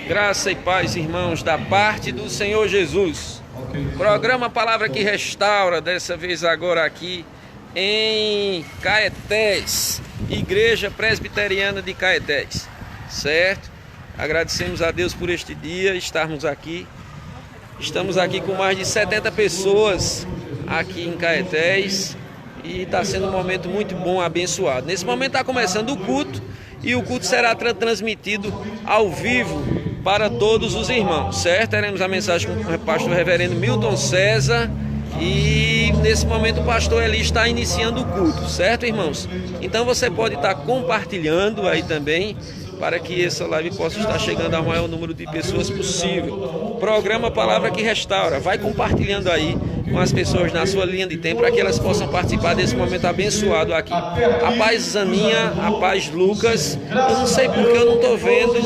Graça e paz, irmãos, da parte do Senhor Jesus. Programa Palavra que Restaura, dessa vez agora aqui em Caetés, Igreja Presbiteriana de Caetés, certo? Agradecemos a Deus por este dia, estarmos aqui. Estamos aqui com mais de 70 pessoas aqui em Caetés e está sendo um momento muito bom, abençoado. Nesse momento está começando o culto e o culto será transmitido ao vivo para todos os irmãos, certo? Teremos a mensagem com o pastor reverendo Milton César e nesse momento o pastor Eli está iniciando o culto, certo, irmãos? Então você pode estar compartilhando aí também para que essa live possa estar chegando ao maior número de pessoas possível. Programa Palavra que Restaura, vai compartilhando aí com as pessoas na sua linha de tempo para que elas possam participar desse momento abençoado aqui. A paz Zaninha, a paz Lucas, eu não sei porque eu não estou vendo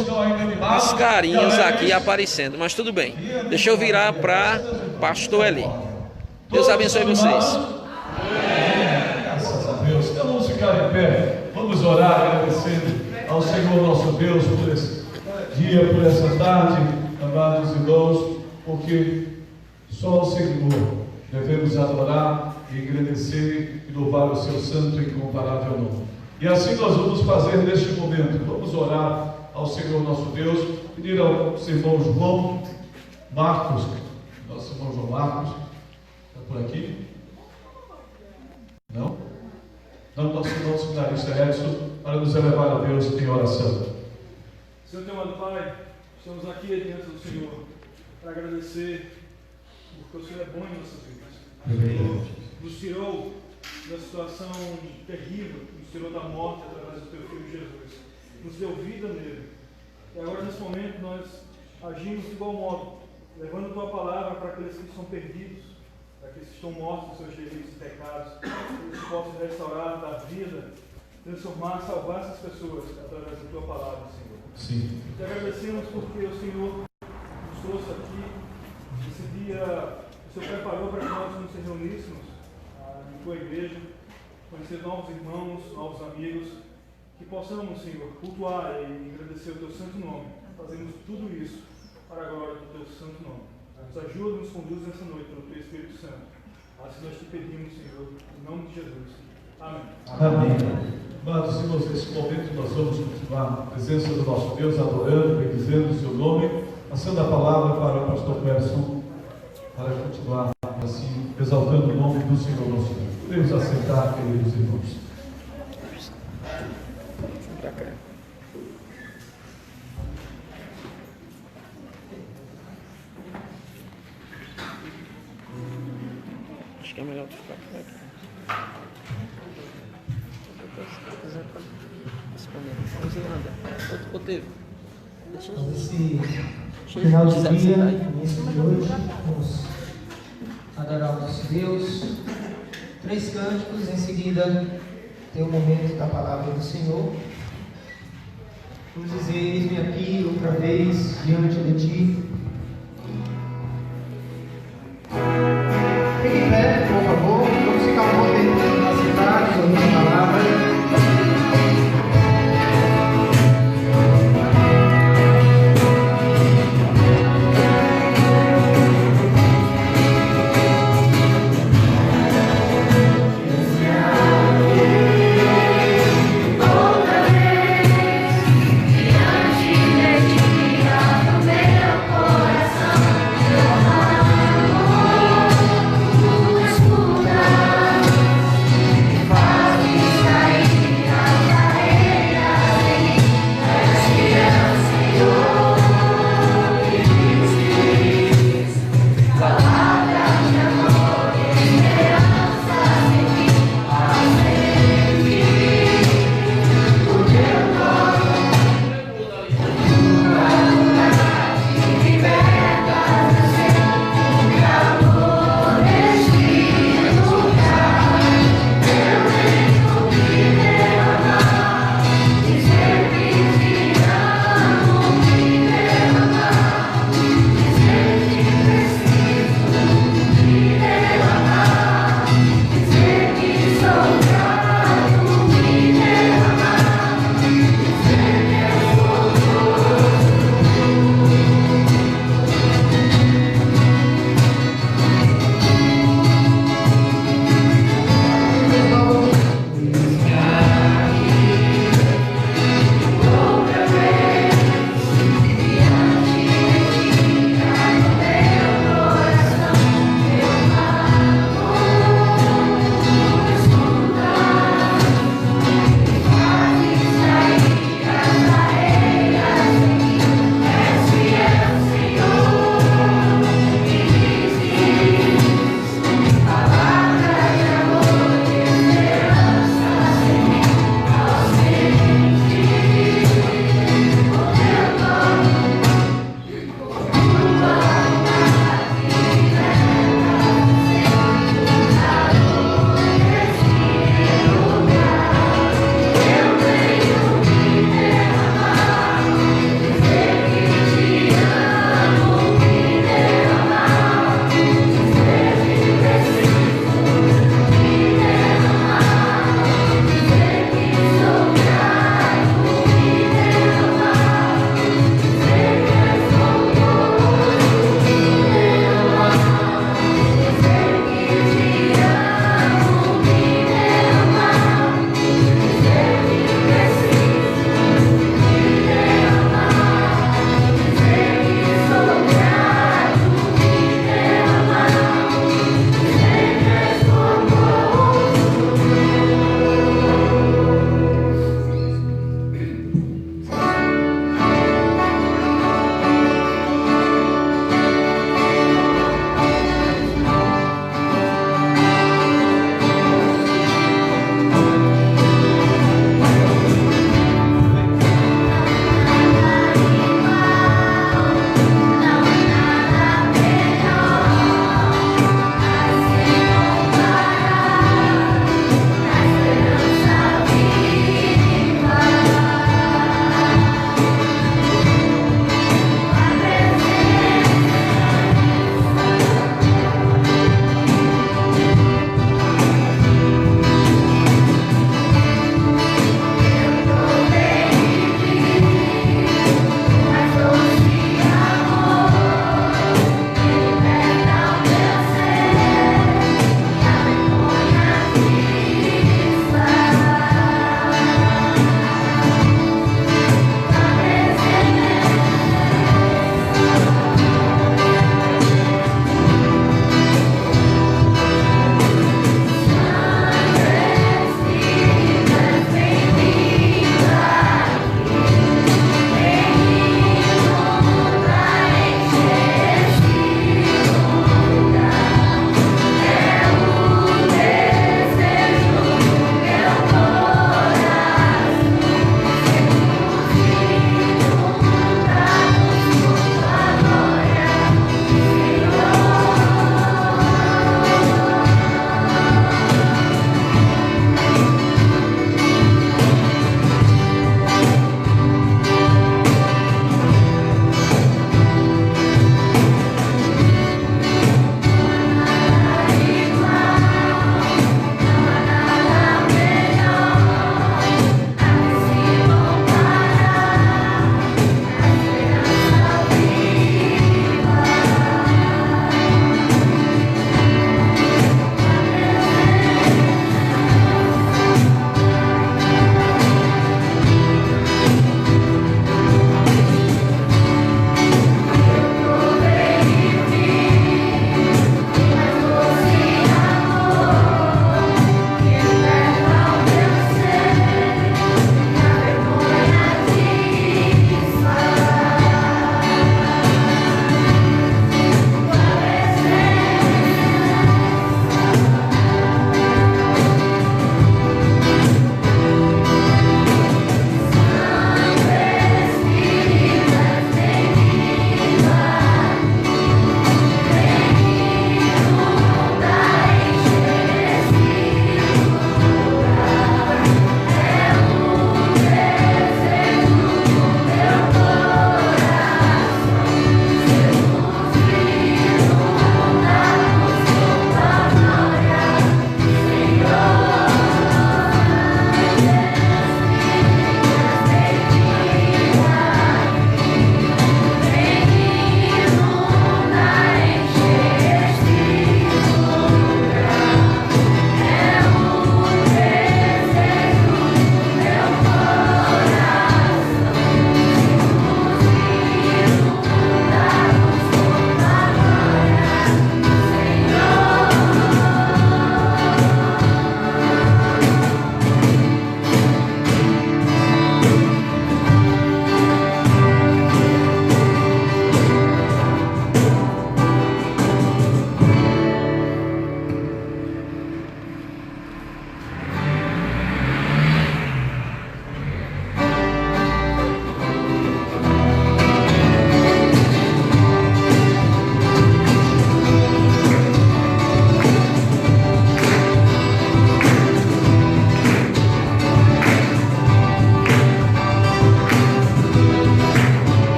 as carinhas aqui aparecendo, mas tudo bem. Deixa eu virar para pastor Eli. Deus abençoe vocês. Graças a Deus. Então vamos ficar em pé, vamos orar agradecendo ao Senhor nosso Deus por esse dia, por essa tarde, amados irmãos, porque só ao Senhor devemos adorar e agradecer e louvar o seu santo e incomparável nome. E assim nós vamos fazer neste momento. Vamos orar ao Senhor nosso Deus, pedir ao irmão João Marcos, nosso irmão João Marcos, está por aqui? Não? Não, nosso irmão seminarista Edson, para nos elevar a Deus em oração. Senhor, teu amado Pai, estamos aqui diante do Senhor para agradecer, porque o Senhor é bom em nossas vidas. Amém. Nos tirou da situação terrível, nos tirou da morte através do teu Filho Jesus, nos deu vida nele. E agora, nesse momento, nós agimos de igual modo, levando a tua palavra para aqueles que estão perdidos, para aqueles que estão mortos dos seus delitos e pecados, que eles possam restaurar, dar vida, transformar, salvar essas pessoas através da tua palavra, Senhor. Sim. Te agradecemos porque o Senhor nos trouxe aqui. Esse dia o Senhor preparou para que nós nos reuníssemos em tua igreja, conhecer novos irmãos, novos amigos, que possamos, Senhor, cultuar e agradecer o teu santo nome. Fazemos tudo isso para a glória do teu santo nome. Nos ajuda e nos conduz nessa noite pelo teu Espírito Santo. Assim nós te pedimos, Senhor, em nome de Jesus. Amém. Amém. Amados irmãos, nesse momento nós vamos continuar na presença do nosso Deus, adorando, bendizendo o seu nome, passando a palavra para o pastor Persson, para continuar assim, exaltando o nome do Senhor nosso Deus. Podemos aceitar, queridos irmãos. Acho que é melhor tu ficar por aqui. Nesse final de dia, início de hoje, vamos adorar o nosso Deus. 3 cânticos, em seguida tem o momento da palavra do Senhor. Vamos dizer: eis-me aqui outra vez diante de ti. Fique em pé, por favor. Vamos ficar um momento na cidade, ouvindo a palavra. Outra vez, diante de ti, ao meu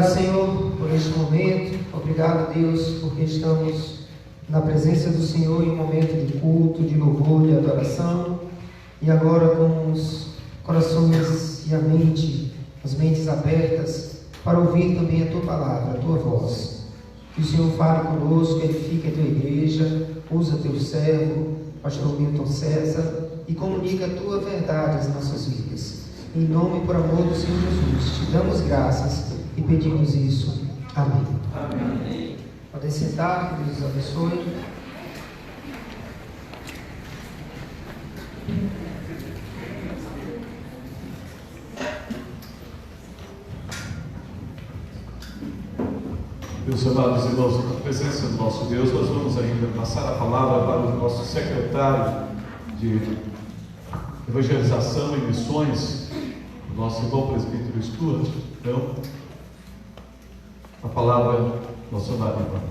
Obrigado, Senhor, por este momento. Obrigado, Deus, porque estamos na presença do Senhor em um momento de culto, de louvor, de adoração. E agora com os corações e as mentes abertas para ouvir também a Tua palavra, a Tua voz. Que o Senhor fale conosco, edifique a Tua igreja, usa Teu servo, pastor Milton César, e comunica a Tua verdade às nossas vidas. Em nome e por amor do Senhor Jesus, te damos graças e pedimos isso. Amém. Amém. Podem sentar, que Deus os abençoe. Meus amados irmãos, na presença do nosso Deus, nós vamos ainda passar a palavra para o nosso secretário de evangelização e missões, o nosso irmão presbítero Stuart. Então, a palavra, nosso amado irmão.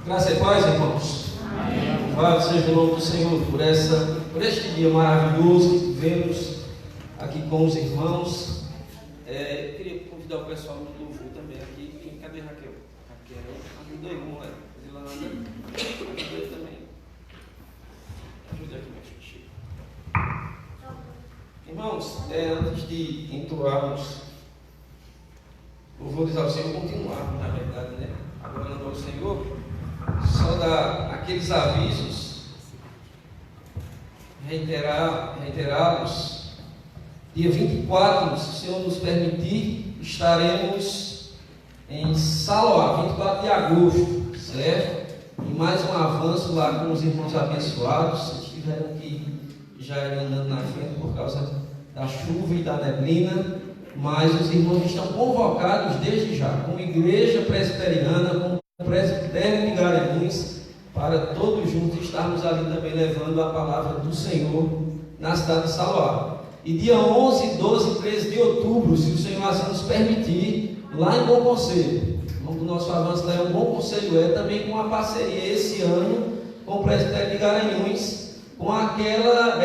Graça e paz, irmãos. Louvado seja o nome do Senhor por este dia maravilhoso que tivemos aqui com os irmãos. Eu queria convidar o pessoal do louvor também aqui. Cadê Raquel? Raquel, ajuda aí, vamos lá. Zilanda, ajuda aí também. Ajuda aqui, meu filho. Irmãos, antes de entoarmos louvores ao Senhor, continuarmos, na verdade, né? Adorando ao Senhor, só dar aqueles avisos, reiterá-los. Dia 24, se o Senhor nos permitir, estaremos em Saloá, 24 de agosto, certo? E mais um avanço lá com os irmãos abençoados. Eles tiveram que já ir andando na frente por causa da chuva e da neblina, mas os irmãos estão convocados desde já, como igreja presbiteriana, como presbitério de Garanhuns, para todos juntos estarmos ali também levando a palavra do Senhor na cidade de Saloá. E dia 11, 12 e 13 de outubro, se o Senhor assim nos permitir, lá em Bom Conselho. O nome do nosso avanço lá é um Bom Conselho, também com uma parceria esse ano com o presbitério de Garanhuns, com aquela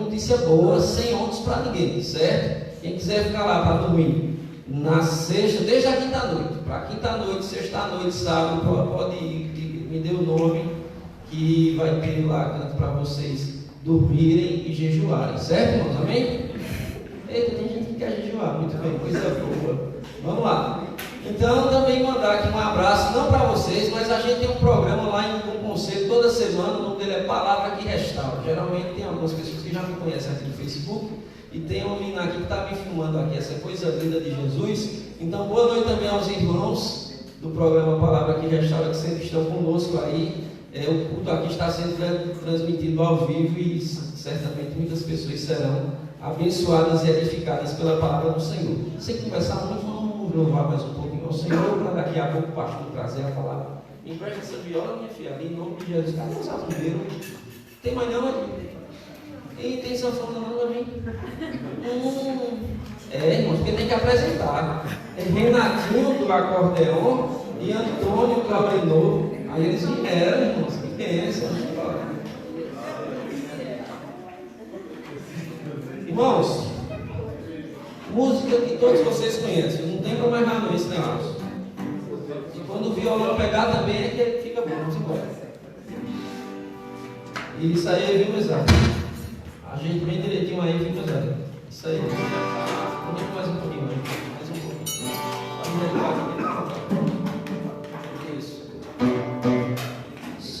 notícia boa, sem ônibus para ninguém, certo? Quem quiser ficar lá para dormir na sexta, desde a quinta-noite, para quinta-noite, sexta-noite, sábado, pode ir, me dê o nome, que vai ter lá canto para vocês dormirem e jejuarem, certo, irmãos? Amém? Eita, tem gente que quer jejuar, muito bem, coisa boa. Vamos lá. Então, também mandar aqui um abraço, não para vocês, mas a gente tem um programa lá em um conselho toda semana, o nome dele é Palavra que Restaura. Geralmente tem algumas pessoas que já me conhecem aqui no Facebook, e tem uma menina aqui que está me filmando aqui, essa coisa linda de Jesus. Então, boa noite também aos irmãos do programa Palavra que Restaura, que sempre estão conosco aí. O culto aqui está sendo transmitido ao vivo e certamente muitas pessoas serão abençoadas e edificadas pela palavra do Senhor. Sem conversar muito, vamos louvar mais um pouquinho ao Senhor, para daqui a pouco o pastor trazer a palavra. Me empresta essa viola, minha filha, ali em nome de Jesus. Cadê os abuleiros? Tem mais não aqui? E tem sanfona não para mim? Irmãos, porque tem que apresentar. É Renatinho do acordeon e Antônio Claudinor. Aí eles vieram, irmãos, que bênção. Irmãos, música que todos vocês conhecem, não tem como errar nesse negócio. E quando o violão pegar também é que ele fica bom, vamos embora. Isso aí, viu, exato? A gente bem direitinho aí, viu, exato? Isso aí. Vamos mais um pouquinho, mais um pouquinho. Isso.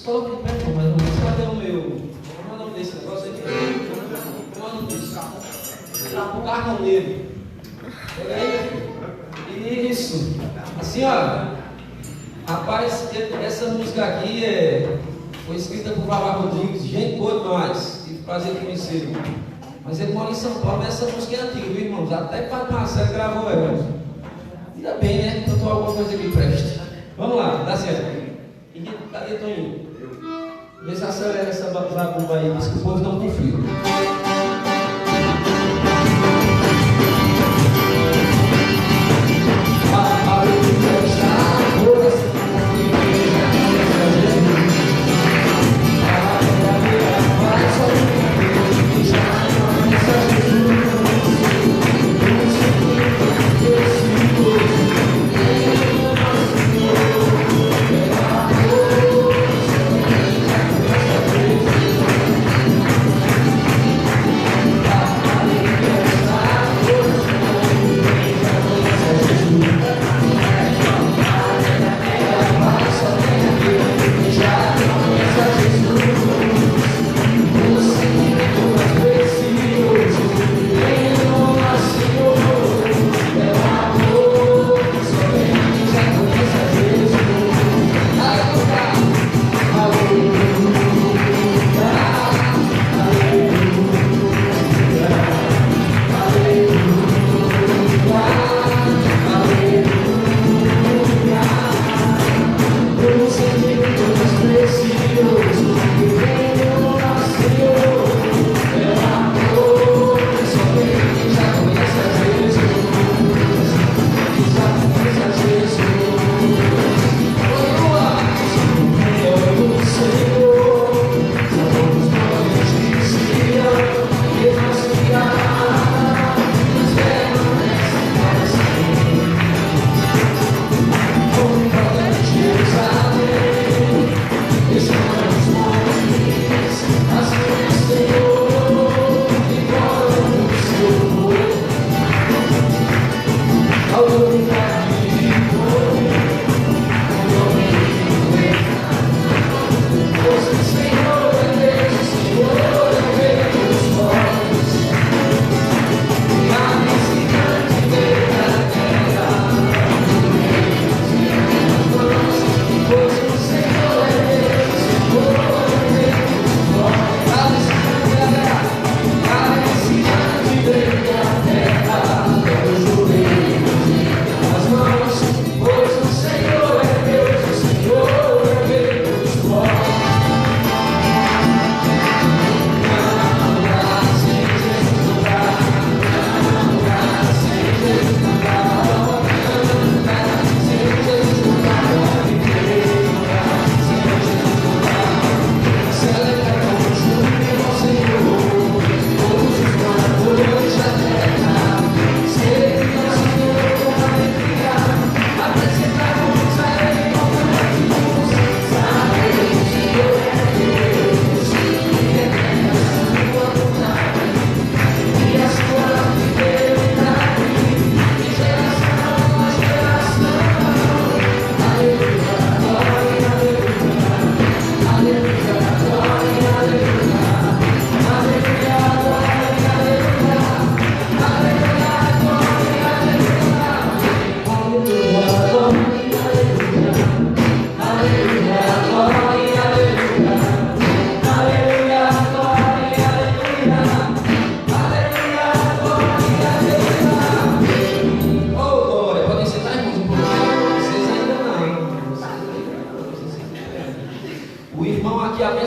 Coloca de pé, mas não sei cadê o meu. Como é o nome desse negócio aí? Como é o nome disso? O carroneiro. Pega aí. Isso. Assim, ó. Rapaz, essa música aqui foi escrita por Baba Rodrigues. Gente boa demais. Tive prazer de conhecê-lo. Mas ele mora em São Paulo, mas essa música é antiga, viu, irmãos? Até Padre Marcelo gravou ela. Ainda bem, né? Cantou alguma coisa que preste. Vamos lá, dá certo. Cadê Toninho? Vê se acelera essa zabumba aí, diz que o povo não confia. Aleluia.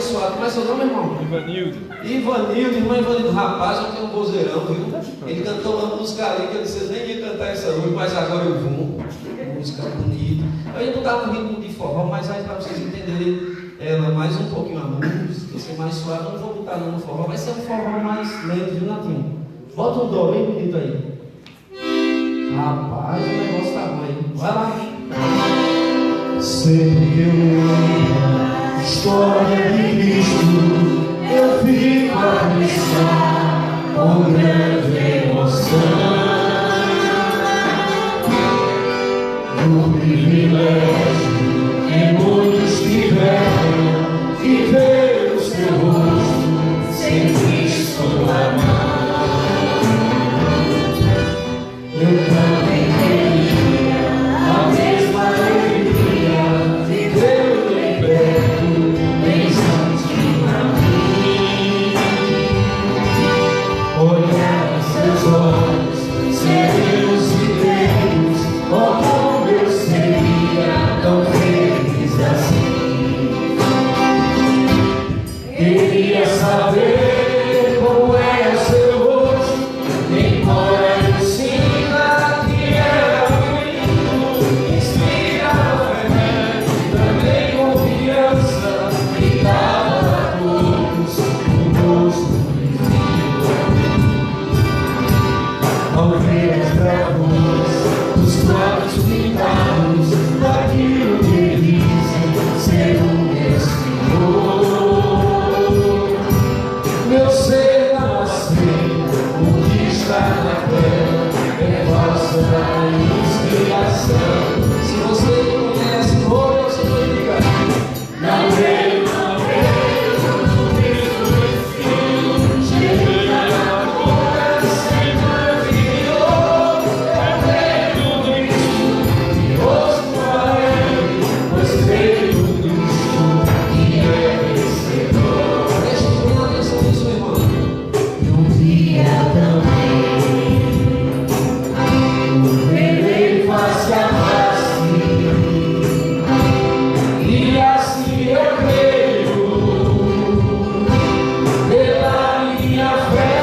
abençoado. Como é seu nome, irmão? Ivanildo. Ivanildo, irmão Ivanildo. Rapaz, eu tenho um vozeirão, viu? Ele cantou uma música ali que eu disse, nem ia cantar essa noite, mas agora eu vou. Música bonita. Eu ia botar um ritmo de forró, mas aí para vocês entenderem ela mais um pouquinho a música, ser mais suave. Eu não vou botar não no forró, vai ser um forró mais lento, viu, Natinho? Bota um dó bem bonito aí. Rapaz, o negócio tá bom aí. Vai lá. Sempre que eu lembro a história de Cristo, eu fico a pensar com grande emoção no privilégio que muitos tiveram de ver o seu rosto sem Cristo na mão. Eu também queria a mesma alegria, viver bem perto, bem juntinho a mim. Olhar em seus olhos, serenos e negros, oh, como eu seria tão feliz assim. Queria saber como é o seu rosto, embora eu sinta que era bonito, inspirava fé, também confiança, e dava a todos o gosto do filho. Ao ver as gravuras dos quadros pintados, daquilo que dizem ser o meu Senhor, meu ser não aceita o que está na terra, é falsa inspiração. Se você conhece o rolo, você vai ligar. Não veio, não veio, no Cristo vencido, cheio na cura, Senhor virou, é pleno do Cristo, e rosto alegre, pois creio no Cristo, que é vencedor. Preste bem atenção nisso, irmão. E um dia também verei face a face, e assim eu creio pela minha fé.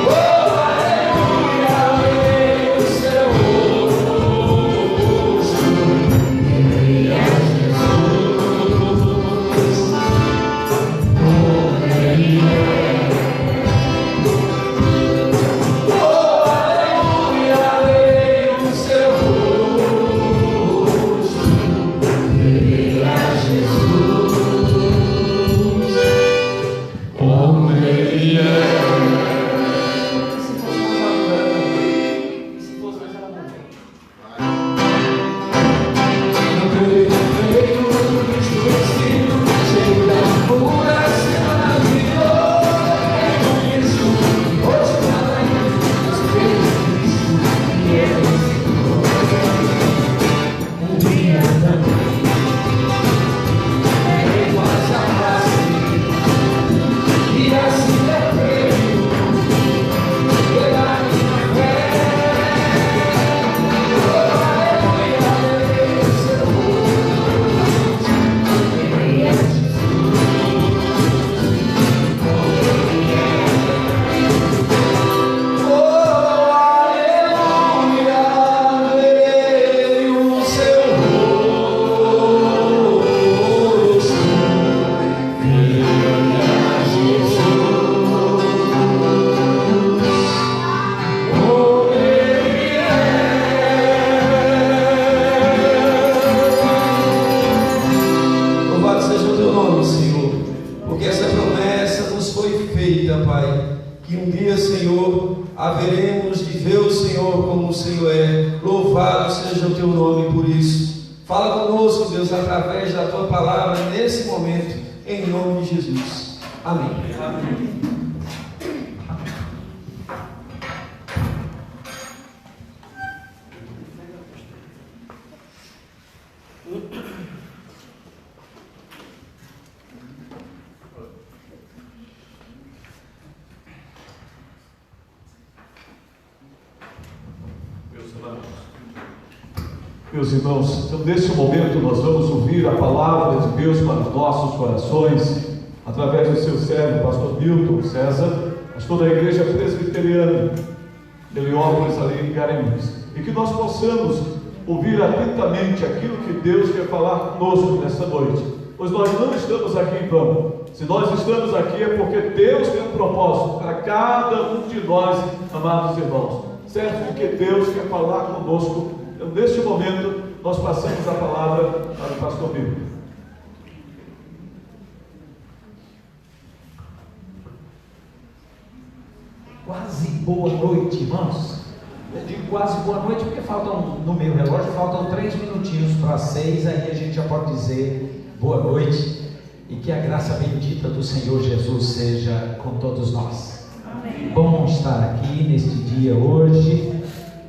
Oh, aleluia, verei o seu rosto, verei a Jesus, como ele é. Oh, aleluia, verei o seu rosto, verei a Jesus, como ele é. Se fosse mais ela também. Eu creio no Cristo vencido, cheio da cura, Senhor virou, é com Cristo, hoje nada é Deus fez Cristo, e ele um dia também verei face a face, e assim eu creio pela minha fé. Oh, aleluia, verei o seu rosto, verei a Jesus, como ele é. Oh, aleluia, verei o seu rosto, verei a Jesus, como ele é. Louvado seja o teu nome, Senhor, porque essa promessa nos foi feita, Pai, que um dia, Senhor, haveremos de ver o Senhor como o Senhor é. Louvado seja o teu nome por isso. Fala conosco, Deus, através da tua palavra nesse momento, em nome de Jesus. Amém. Meus irmãos, Meus irmãos, então nesse momento nós vamos ouvir a palavra de Deus para os nossos corações, através do seu servo, pastor Milton César, pastor da igreja presbiteriana de Heliópolis, ali em Garanhuns, e que nós possamos ouvir atentamente aquilo que Deus quer falar conosco nessa noite, pois nós não estamos aqui em vão. Se nós estamos aqui é porque Deus tem um propósito para cada um de nós, amados irmãos, certo de que Deus quer falar conosco. Então, neste momento, nós passamos a palavra para o pastor Milton. Quase boa noite, irmãos. Eu digo quase boa noite porque no meu relógio faltam 3 minutinhos para 6, aí a gente já pode dizer boa noite, e que a graça bendita do Senhor Jesus seja com todos nós. Amém. Bom estar aqui neste dia hoje,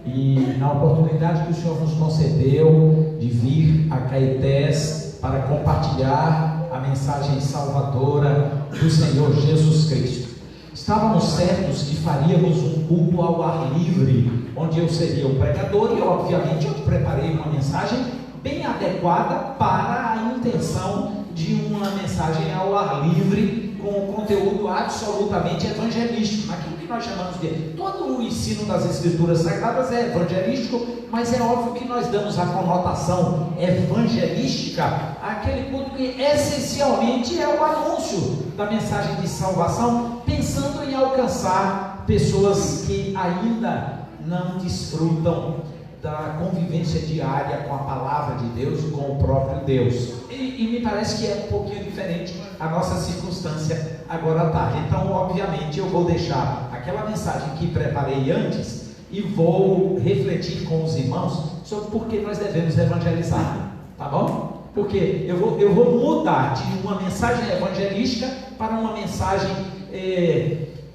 e na oportunidade que o Senhor nos concedeu de vir a Caetés para compartilhar a mensagem salvadora do Senhor Jesus Cristo. Estávamos certos que faríamos um culto ao ar livre, onde eu seria o pregador, e obviamente eu preparei uma mensagem bem adequada para a intenção de uma mensagem ao ar livre, com conteúdo absolutamente evangelístico, naquilo que nós chamamos de... Todo o ensino das Escrituras Sagradas é evangelístico, mas é óbvio que nós damos a conotação evangelística àquele culto que essencialmente é o anúncio da mensagem de salvação, pensando em alcançar pessoas que ainda não desfrutam da convivência diária com a palavra de Deus e com o próprio Deus. E me parece que é um pouquinho diferente a nossa circunstância agora à tarde. Então, obviamente, eu vou deixar aquela mensagem que preparei antes e vou refletir com os irmãos sobre por que nós devemos evangelizar, tá bom? Porque eu vou mudar de uma mensagem evangelística para uma mensagem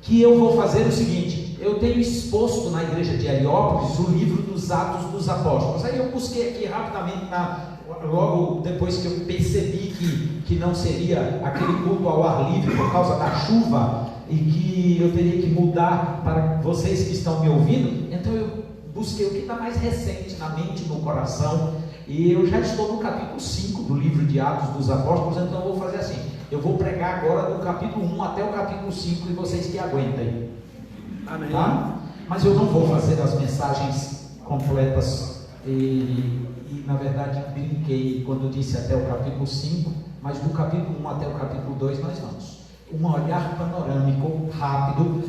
que eu vou fazer o seguinte: eu tenho exposto na igreja de Heliópolis o livro dos Atos dos Apóstolos. Aí eu busquei aqui rapidamente, logo depois que eu percebi que não seria aquele culto ao ar livre por causa da chuva, e que eu teria que mudar para vocês que estão me ouvindo, então eu busquei o que está mais recente na mente e no coração, e eu já estou no capítulo 5 do livro de Atos dos Apóstolos. Então eu vou fazer assim: eu vou pregar agora do capítulo 1 até o capítulo 5, e vocês que aguentem. Amém. Tá? Mas eu não vou fazer as mensagens completas e na verdade brinquei quando disse até o capítulo 5, mas do capítulo 1 até o capítulo 2 nós vamos. Um olhar panorâmico rápido.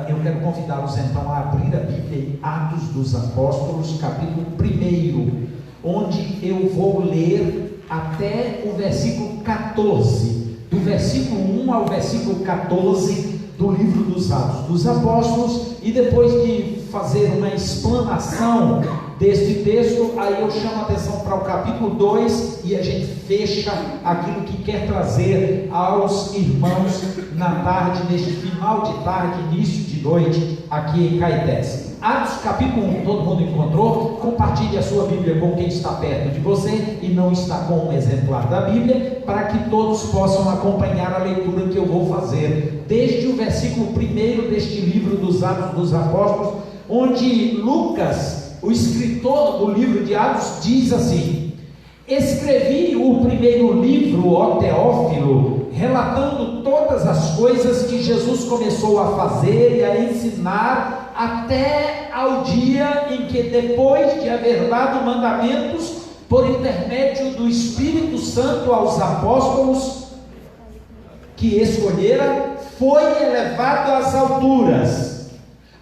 Eu quero convidá-los então a abrir a Bíblia em Atos dos Apóstolos, capítulo 1, onde eu vou ler até o versículo 14, do versículo 1 ao versículo 14 do livro dos Atos dos Apóstolos, e depois de fazer uma explanação deste texto, aí eu chamo a atenção para o capítulo 2 e a gente fecha aquilo que quer trazer aos irmãos na tarde, neste final de tarde, início de noite, aqui em Caetés. Atos capítulo 1, todo mundo encontrou? Compartilhe a sua Bíblia com quem está perto de você e não está com um exemplar da Bíblia, para que todos possam acompanhar a leitura que eu vou fazer, desde o versículo 1 deste livro dos Atos dos Apóstolos, onde Lucas, o escritor do livro de Atos, diz assim: escrevi o primeiro livro, ó Teófilo, relatando todas as coisas que Jesus começou a fazer e a ensinar até ao dia em que, depois de haver dado mandamentos por intermédio do Espírito Santo aos apóstolos que escolhera, foi elevado às alturas.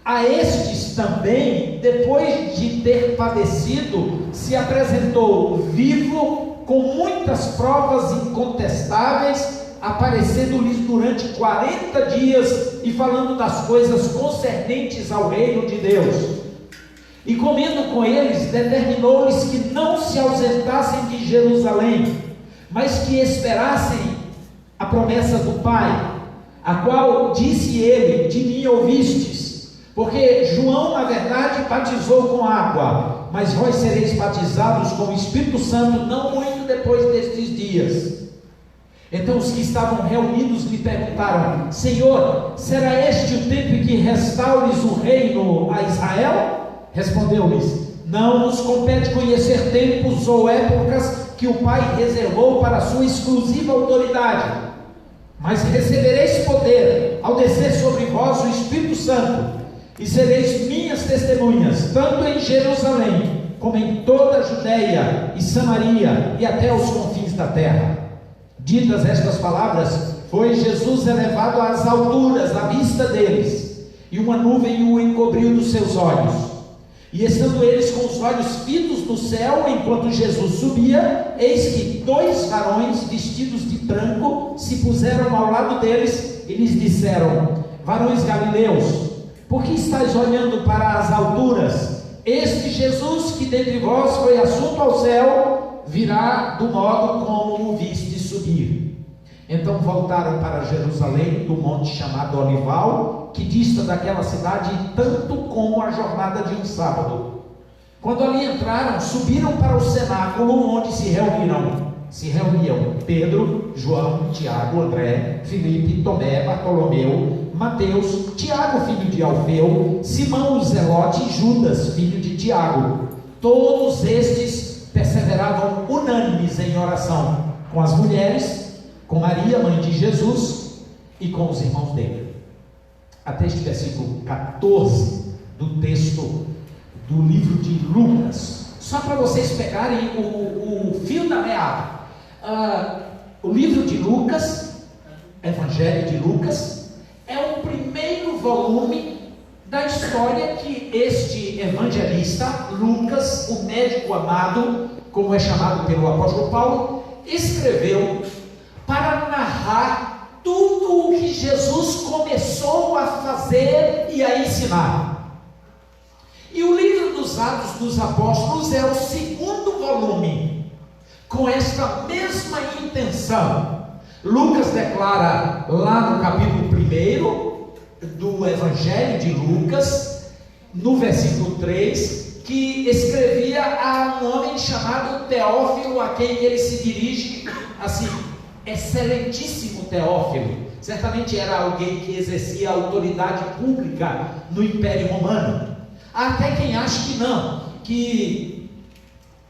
A estes também, depois de ter padecido, se apresentou vivo, com muitas provas incontestáveis, aparecendo-lhes durante 40 dias e falando das coisas concernentes ao reino de Deus. E comendo com eles, determinou-lhes que não se ausentassem de Jerusalém, mas que esperassem a promessa do Pai, a qual disse ele: de mim ouvistes, porque João na verdade batizou com água, mas vós sereis batizados com o Espírito Santo não muito depois destes dias. Então os que estavam reunidos lhe perguntaram: Senhor, será este o tempo em que restaures o reino a Israel? Respondeu-lhes: não nos compete conhecer tempos ou épocas que o Pai reservou para a sua exclusiva autoridade, mas recebereis poder ao descer sobre vós o Espírito Santo, e sereis minhas testemunhas, tanto em Jerusalém, como em toda a Judeia e Samaria, e até os confins da terra. Ditas estas palavras, foi Jesus elevado às alturas, à vista deles, e uma nuvem o encobriu dos seus olhos. E estando eles com os olhos fitos no céu, enquanto Jesus subia, eis que 2 varões vestidos de branco se puseram ao lado deles e lhes disseram: varões galileus, por que estáis olhando para as alturas? Este Jesus que dentre vós foi assunto ao céu, virá do modo como o viste subir. Então voltaram para Jerusalém, do monte chamado Olival, que dista daquela cidade tanto como a jornada de um sábado. Quando ali entraram, subiram para o cenáculo onde se reuniam Pedro, João, Tiago, André, Filipe, Tomé, Bartolomeu, Mateus, Tiago, filho de Alfeu, Simão o Zelote e Judas, filho de Tiago. Todos estes perseveravam unânimes em oração, com as mulheres, com Maria, mãe de Jesus, e com os irmãos dele. Até este versículo 14 do texto do livro de Lucas. Só para vocês pegarem o fio da meada. O livro de Lucas, Evangelho de Lucas, é o primeiro volume da história que este evangelista, Lucas, o médico amado, como é chamado pelo apóstolo Paulo, escreveu para narrar tudo o que Jesus começou a fazer e a ensinar. E o livro dos Atos dos Apóstolos é o segundo volume, com esta mesma intenção. Lucas declara lá no capítulo 1 do Evangelho de Lucas, no versículo 3, que escrevia a um homem chamado Teófilo, a quem ele se dirige assim: excelentíssimo Teófilo. Certamente era alguém que exercia autoridade pública no Império Romano. Há até quem ache que não, que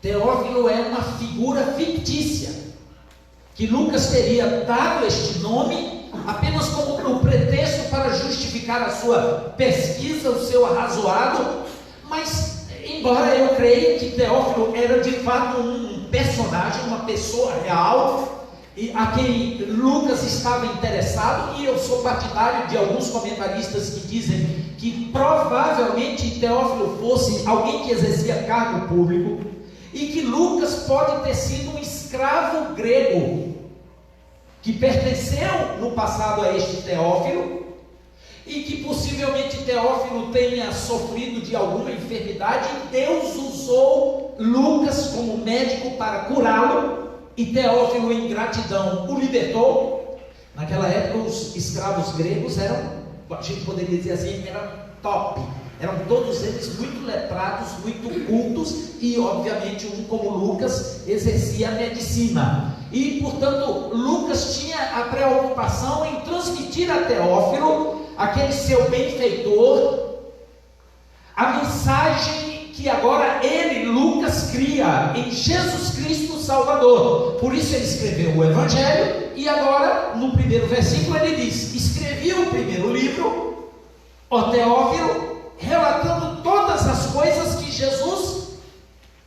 Teófilo é uma figura fictícia, que Lucas teria dado este nome apenas como um pretexto para justificar a sua pesquisa, o seu arrazoado. Mas, embora eu creia que Teófilo era de fato um personagem, uma pessoa real, e a quem Lucas estava interessado, e eu sou partidário de alguns comentaristas que dizem que provavelmente Teófilo fosse alguém que exercia cargo público, e que Lucas pode ter sido um escravo grego que pertenceu no passado a este Teófilo, e que possivelmente Teófilo tenha sofrido de alguma enfermidade, e Deus usou Lucas como médico para curá-lo, e Teófilo, em gratidão, o libertou. Naquela época os escravos gregos eram, a gente poderia dizer assim, eram top, eram todos eles muito letrados, muito cultos, e obviamente um como Lucas exercia a medicina, e portanto Lucas tinha a preocupação em transmitir a Teófilo, aquele seu benfeitor, a mensagem que agora ele, Lucas, cria em Jesus Cristo Salvador. Por isso ele escreveu o Evangelho, e agora no primeiro versículo ele diz: escrevi o primeiro livro, ó Teófilo, relatando todas as coisas que Jesus,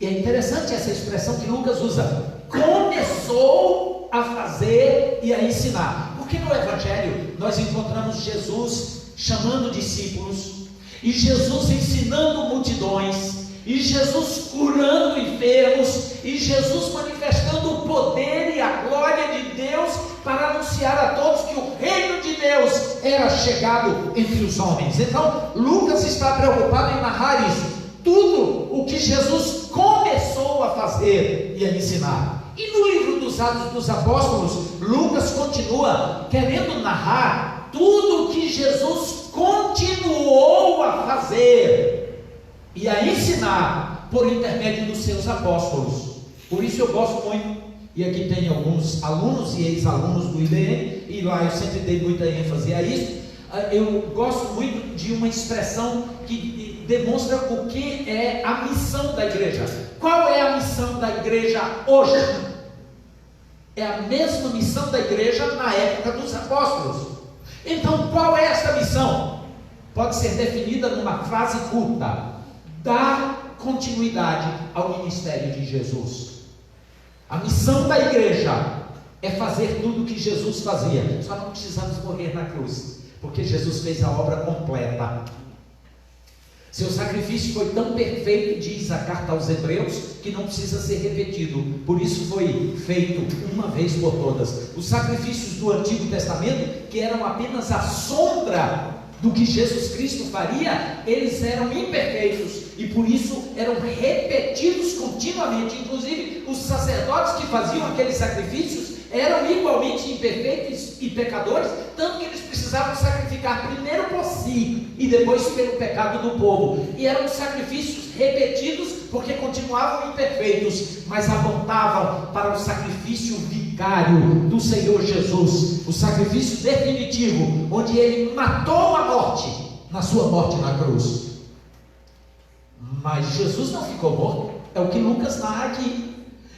e é interessante essa expressão que Lucas usa, começou a fazer e a ensinar. Porque no Evangelho nós encontramos Jesus chamando discípulos, e Jesus ensinando multidões, e Jesus curando enfermos, e Jesus manifestando o poder e a glória de Deus para anunciar a todos que o reino de Deus era chegado entre os homens. Então Lucas está preocupado em narrar isso, tudo o que Jesus começou a fazer e a ensinar. E no livro dos Atos dos Apóstolos, Lucas continua querendo narrar tudo o que Jesus continuou a fazer e a ensinar por intermédio dos seus apóstolos. Por isso eu gosto muito, e aqui tem alguns alunos e ex-alunos do IBM, e lá eu sempre dei muita ênfase a isso. Eu gosto muito de uma expressão que demonstra o que é a missão da igreja. Qual é a missão da igreja hoje? É a mesma missão da igreja na época dos apóstolos. Então, qual é essa missão? Pode ser definida numa frase curta: dar continuidade ao ministério de Jesus. A missão da igreja é fazer tudo o que Jesus fazia. Só não precisamos morrer na cruz, porque Jesus fez a obra completa. Seu sacrifício foi tão perfeito, diz a carta aos Hebreus, que não precisa ser repetido. Por isso foi feito uma vez por todas. Os sacrifícios do Antigo Testamento, que eram apenas a sombra do que Jesus Cristo faria, eles eram imperfeitos e por isso eram repetidos continuamente. Inclusive os sacerdotes que faziam aqueles sacrifícios eram igualmente imperfeitos e pecadores, tanto que eles precisavam sacrificar primeiro por si e depois pelo pecado do povo, e eram sacrifícios repetidos porque continuavam imperfeitos, mas apontavam para o sacrifício vicário do Senhor Jesus, o sacrifício definitivo, onde ele matou a morte na sua morte na cruz. Mas Jesus não ficou morto, é o que Lucas narra aqui.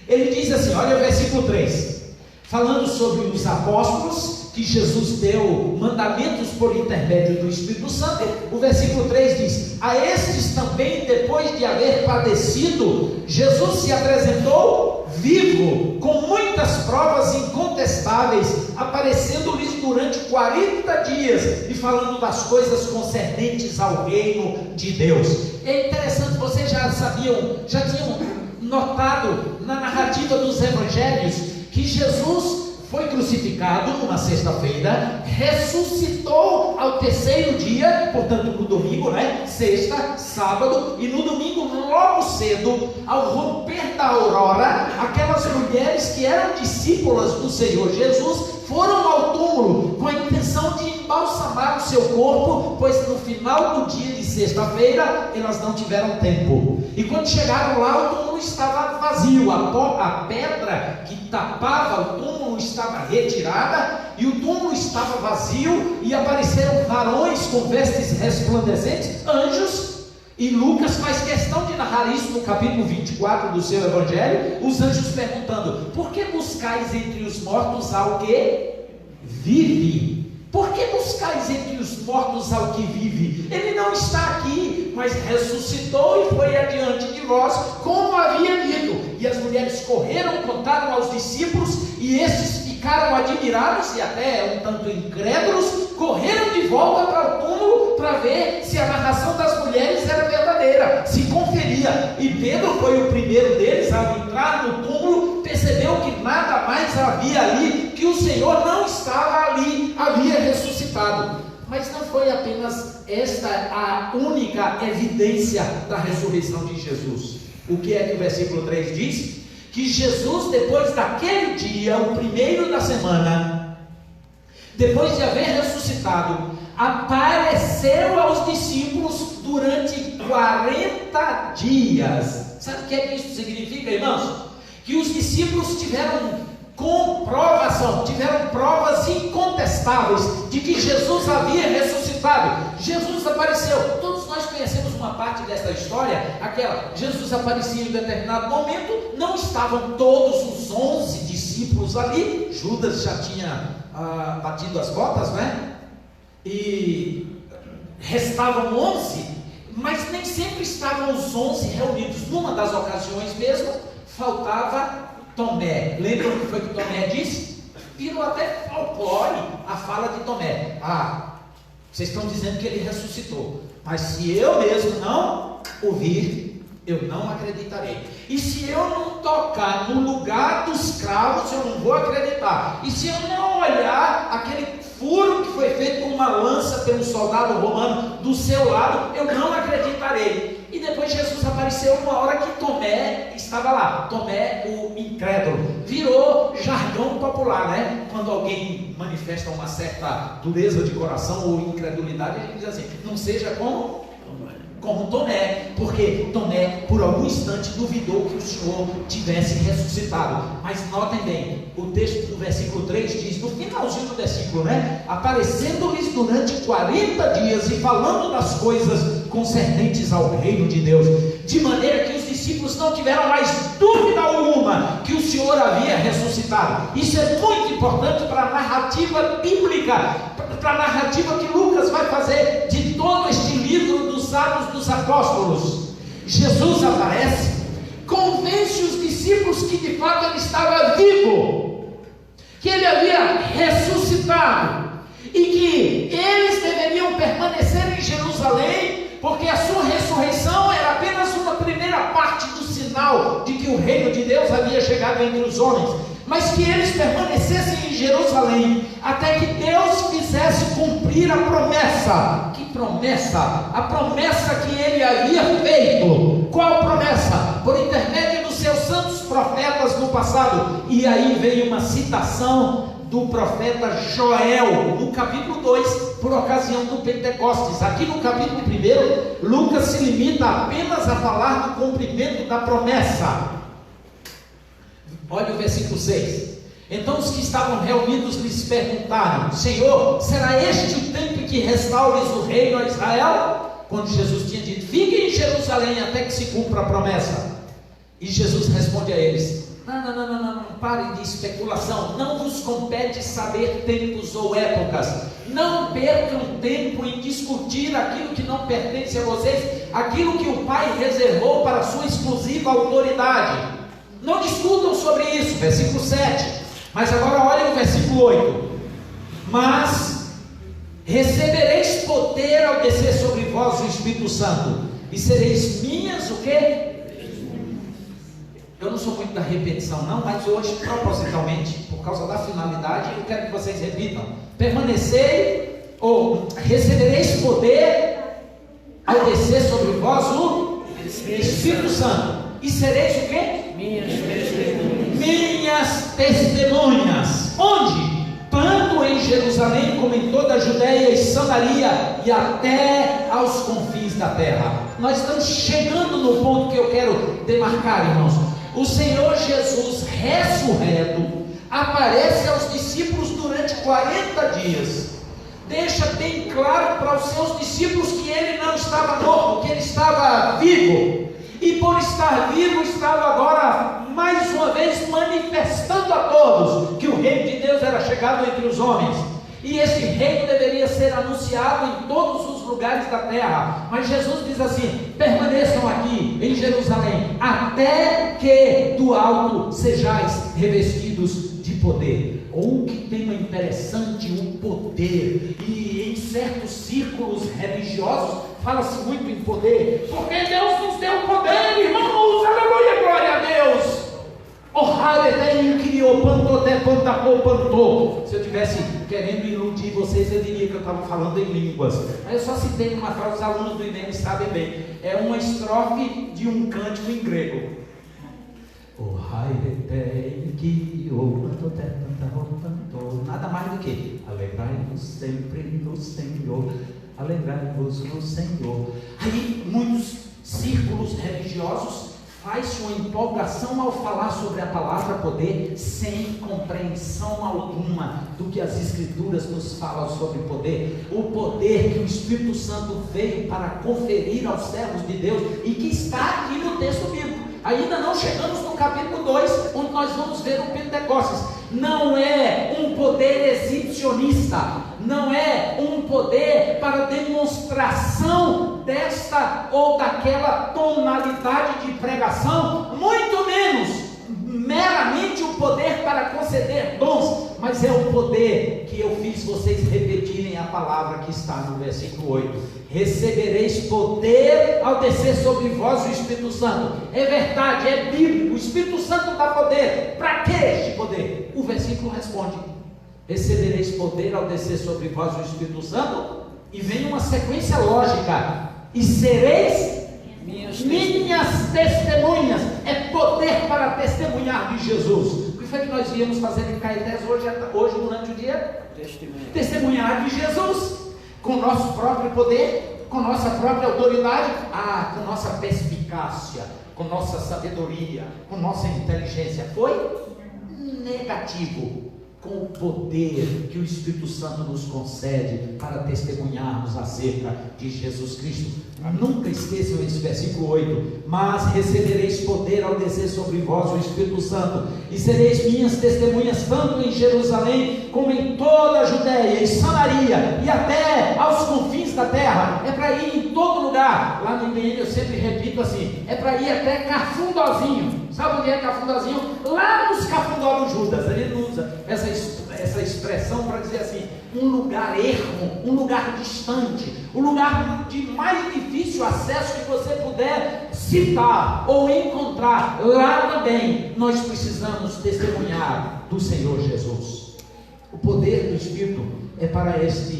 Ele diz assim, olha o versículo 3, falando sobre os apóstolos, que Jesus deu mandamentos por intermédio do Espírito Santo. O versículo 3 diz: a estes também, depois de haver padecido, Jesus se apresentou vivo, com muitas provas incontestáveis, aparecendo-lhes durante 40 dias, e falando das coisas concernentes ao reino de Deus. É interessante, vocês já tinham notado na narrativa dos evangelhos, que Jesus foi crucificado numa sexta-feira, ressuscitou ao terceiro dia, portanto no domingo, sexta, sábado, e no domingo logo cedo, ao romper da aurora, aquelas mulheres que eram discípulas do Senhor Jesus foram ao túmulo com a intenção de embalsamar o seu corpo, pois no final do dia de sexta-feira elas não tiveram tempo. E quando chegaram lá, o túmulo estava vazio, a pedra que tapava o túmulo estava retirada, e o túmulo estava vazio, e apareceram varões com vestes resplandecentes, anjos. E Lucas faz questão de narrar isso no capítulo 24 do seu evangelho, os anjos perguntando: por que buscais entre os mortos ao que vive? Por que buscais entre os mortos ao que vive? Ele não está aqui, mas ressuscitou e foi adiante de vós, como havia dito. E as mulheres correram, contaram aos discípulos, e estes ficaram admirados e até um tanto incrédulos, correram de volta para o túmulo para ver se a narração das mulheres era verdadeira, se conferia. E Pedro foi o primeiro deles a entrar no túmulo, percebeu que nada mais havia ali, que o Senhor não estava ali, havia ressuscitado. Mas não foi apenas esta a única evidência da ressurreição de Jesus. O que é que o versículo 3 diz? Que Jesus, depois daquele dia, o primeiro da semana, depois de haver ressuscitado, apareceu aos discípulos durante 40 dias. Sabe o que é que isso significa, irmãos? Que os discípulos tiveram comprovação, tiveram provas incontestáveis de que Jesus havia ressuscitado. Jesus apareceu. Todos nós conhecemos uma parte dessa história, aquela: Jesus aparecia em determinado momento, não estavam todos os 11 discípulos ali, Judas já tinha batido as botas, e restavam 11, mas nem sempre estavam os 11 reunidos. Numa das ocasiões mesmo, faltava Tomé. Lembram o que foi que Tomé disse? Virou até folclore a fala de Tomé. Vocês estão dizendo que ele ressuscitou, mas se eu mesmo não ouvir, eu não acreditarei. E se eu não tocar no lugar dos cravos, eu não vou acreditar. E se eu não olhar aquele furo que foi feito com uma lança pelo soldado romano do seu lado, eu não acreditarei. E depois Jesus apareceu uma hora que Tomé estava lá. Tomé, o incrédulo. Virou jargão popular, Quando alguém manifesta uma certa dureza de coração ou incredulidade, a gente diz assim: não seja como como Tomé, porque Tomé por algum instante duvidou que o Senhor tivesse ressuscitado. Mas notem bem, o texto do versículo 3 diz, no finalzinho do versículo, aparecendo-lhes durante 40 dias e falando das coisas concernentes ao reino de Deus, de maneira que os discípulos não tiveram mais dúvida alguma que o Senhor havia ressuscitado. Isso é muito importante para a narrativa bíblica, para a narrativa que Lucas vai fazer de todo este livro dos Atos dos Apóstolos. Jesus aparece, convence os discípulos que de fato ele estava vivo, que ele havia ressuscitado e que eles deveriam permanecer em Jerusalém, porque a sua ressurreição era apenas uma primeira parte do sinal de que o reino de Deus havia chegado entre os homens, mas que eles permanecessem em Jerusalém até que Deus fizesse cumprir a promessa. Que promessa? A promessa que ele havia feito. Qual promessa? Por intermédio dos seus santos profetas no passado. E aí veio uma citação do profeta Joel no capítulo 2, por ocasião do Pentecostes. Aqui no capítulo 1, Lucas se limita apenas a falar do cumprimento da promessa. Olha o versículo 6. Então os que estavam reunidos lhes perguntaram: Senhor, será este o tempo em que restaures o reino a Israel? Quando Jesus tinha dito: fiquem em Jerusalém até que se cumpra a promessa. E Jesus responde a eles: não, parem de especulação, não vos compete saber tempos ou épocas, não percam tempo em discutir aquilo que não pertence a vocês, aquilo que o Pai reservou para a sua exclusiva autoridade. Não discutam sobre isso, versículo 7. Mas agora olhem o versículo 8. Mas recebereis poder ao descer sobre vós o Espírito Santo, e sereis minhas, o quê? Eu não sou muito da repetição não, mas hoje, propositalmente, por causa da finalidade, eu quero que vocês repitam. Permanecei, ou recebereis poder ao descer sobre vós o Espírito Santo, e sereis o quê? Minhas testemunhas. Onde? Tanto em Jerusalém como em toda a Judéia e Samaria e até aos confins da terra. Nós estamos chegando no ponto que eu quero demarcar, irmãos. O Senhor Jesus ressurreto aparece aos discípulos durante 40 dias. Deixa bem claro para os seus discípulos que ele não estava morto, que ele estava vivo. E por estar vivo, estava agora mais uma vez manifestando a todos que o reino de Deus era chegado entre os homens. E esse reino deveria ser anunciado em todos os lugares da terra. Mas Jesus diz assim: permaneçam aqui em Jerusalém, até que do alto sejais revestidos de poder. Oh, que tema interessante, o poder. E em certos círculos religiosos fala-se muito em poder, porque Deus nos deu poder, irmãos, aleluia, glória a Deus. Se eu tivesse querendo iludir vocês, eu diria que eu estava falando em línguas. Mas eu só citei uma frase, os alunos do INEM sabem bem. É uma estrofe de um cântico em grego. Nada mais do que alegrai-vos sempre no Senhor, alegrai-vos no Senhor. Aí muitos círculos religiosos faz uma empolgação ao falar sobre a palavra poder, sem compreensão alguma do que as Escrituras nos falam sobre poder. O poder que o Espírito Santo veio para conferir aos servos de Deus e que está aqui no texto bíblico. Ainda não chegamos no capítulo 2, onde nós vamos ver o Pentecostes. Não é um poder exibicionista, não é um poder para demonstração desta ou daquela tonalidade de pregação, muito menos meramente o poder para conceder dons, mas é o poder que eu fiz vocês repetirem a palavra que está no versículo 8: recebereis poder ao descer sobre vós o Espírito Santo. É verdade, é bíblico, o Espírito Santo dá poder. Para que este poder? O versículo responde: recebereis poder ao descer sobre vós o Espírito Santo, e vem uma sequência lógica: e sereis minhas testemunhas. É poder para testemunhar de Jesus. O que foi que nós íamos fazer em Caetés hoje durante o dia? Testemunhar de Jesus, com o nosso próprio poder. Com nossa própria autoridade? Com nossa perspicácia, com nossa sabedoria, com nossa inteligência. Foi negativo. Com o poder que o Espírito Santo nos concede para testemunharmos acerca de Jesus Cristo. Nunca esqueçam esse versículo 8: mas recebereis poder ao descer sobre vós o Espírito Santo, e sereis minhas testemunhas tanto em Jerusalém, como em toda a Judéia e Samaria, e até aos confins da terra. É para ir em todo lugar. Lá no IBN eu sempre repito assim: é para ir até Cafundozinho. Sabe onde é Cafundozinho? Lá nos Cafundó do Judas. Ele usa essa expressão para dizer assim: um lugar ermo, um lugar distante, um lugar de mais difícil acesso que você puder citar ou encontrar. Lá também nós precisamos testemunhar do Senhor Jesus. O poder do Espírito é para esta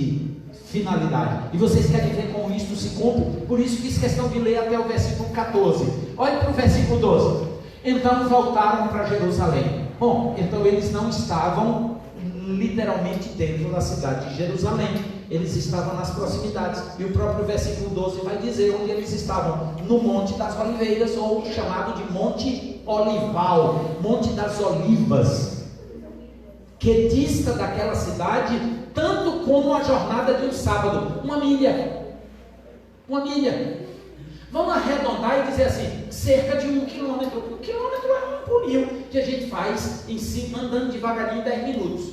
finalidade, e vocês querem ver como isto se cumpre. Por isso fiz questão de ler até o versículo 14. Olhe para o versículo 12. Então voltaram para Jerusalém. Bom, então eles não estavam literalmente dentro da cidade de Jerusalém, eles estavam nas proximidades, e o próprio versículo 12 vai dizer onde eles estavam: no Monte das Oliveiras, ou chamado de Monte Olival, Monte das Olivas, que dista daquela cidade tanto como a jornada de um sábado, uma milha. Vamos arredondar e dizer assim, cerca de 1 quilômetro. 1 quilômetro é um pulinho que a gente faz em cima, andando devagarinho, 10 minutos.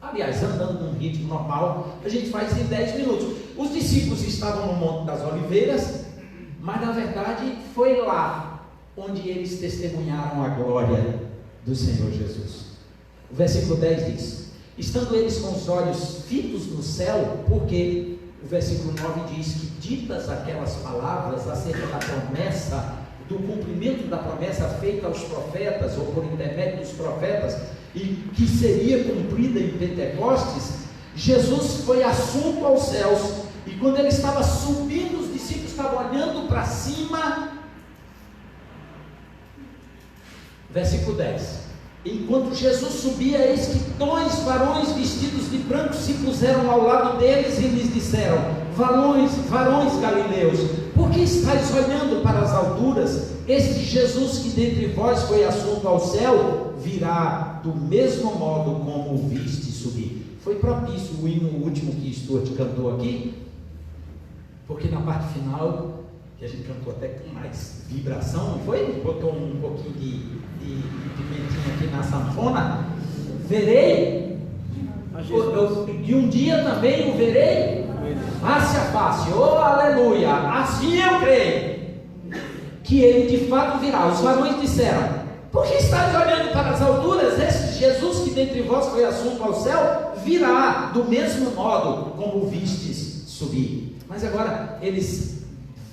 Aliás, andando num ritmo normal, a gente faz em 10 minutos. Os discípulos estavam no Monte das Oliveiras, mas na verdade foi lá onde eles testemunharam a glória do Senhor Jesus. O versículo 10 diz: estando eles com os olhos fitos no céu, porque o versículo 9 diz que, ditas aquelas palavras acerca da promessa, do cumprimento da promessa feita aos profetas, ou por intermédio dos profetas, e que seria cumprida em Pentecostes, Jesus foi assunto aos céus, e quando ele estava subindo, os discípulos estavam olhando para cima. Versículo 10: enquanto Jesus subia, eis que 2 varões vestidos de branco se puseram ao lado deles e lhes disseram: varões galileus, por que estáis olhando para as alturas? Este Jesus que dentre vós foi assunto ao céu, virá do mesmo modo como o viste subir. Foi propício o hino último que Stuart cantou aqui, porque na parte final, que a gente cantou até com mais vibração, não foi? Botou um pouquinho de pimentinha aqui na sanfona. Verei, e um dia também o verei face a face. Oh, aleluia! Assim eu creio que ele de fato virá. Os varões disseram: por que estáis olhando para as alturas? Este Jesus que dentre vós foi assunto ao céu, virá do mesmo modo como o vistes subir. Mas agora eles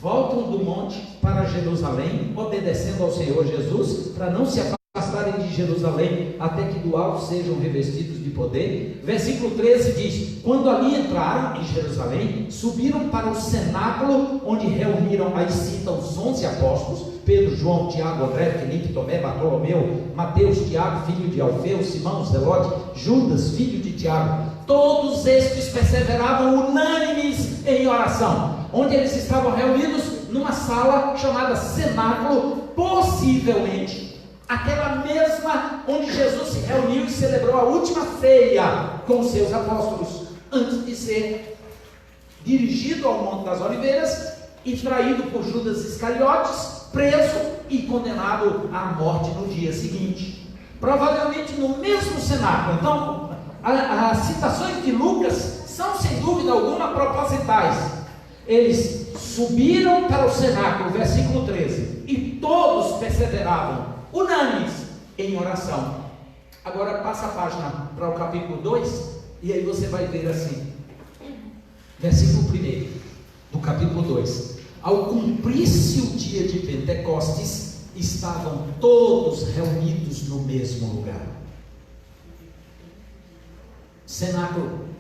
voltam do monte para Jerusalém, obedecendo ao Senhor Jesus, para não se afastarem de Jerusalém, até que do alto sejam revestidos de poder. Versículo 13 diz: quando ali entraram em Jerusalém, subiram para o cenáculo, onde reuniram, aí cita os 11 apóstolos: Pedro, João, Tiago, André, Filipe, Tomé, Bartolomeu, Mateus, Tiago, filho de Alfeu, Simão, Zelote, Judas, filho de Tiago. Todos estes perseveravam unânimes em oração. Onde eles estavam reunidos? Numa sala chamada cenáculo, possivelmente aquela mesma onde Jesus se reuniu e celebrou a última ceia com os seus apóstolos, antes de ser dirigido ao Monte das Oliveiras e traído por Judas Iscariotes, preso e condenado à morte no dia seguinte. Provavelmente no mesmo cenáculo. Então, as citações de Lucas são sem dúvida alguma propositais. Eles subiram para o cenáculo, versículo 13, e todos perseveravam, unânimes, em oração. Agora passa a página para o capítulo 2, e aí você vai ver assim, versículo 1 do capítulo 2: ao cumprir-se o dia de Pentecostes, estavam todos reunidos no mesmo lugar. Cenáculo.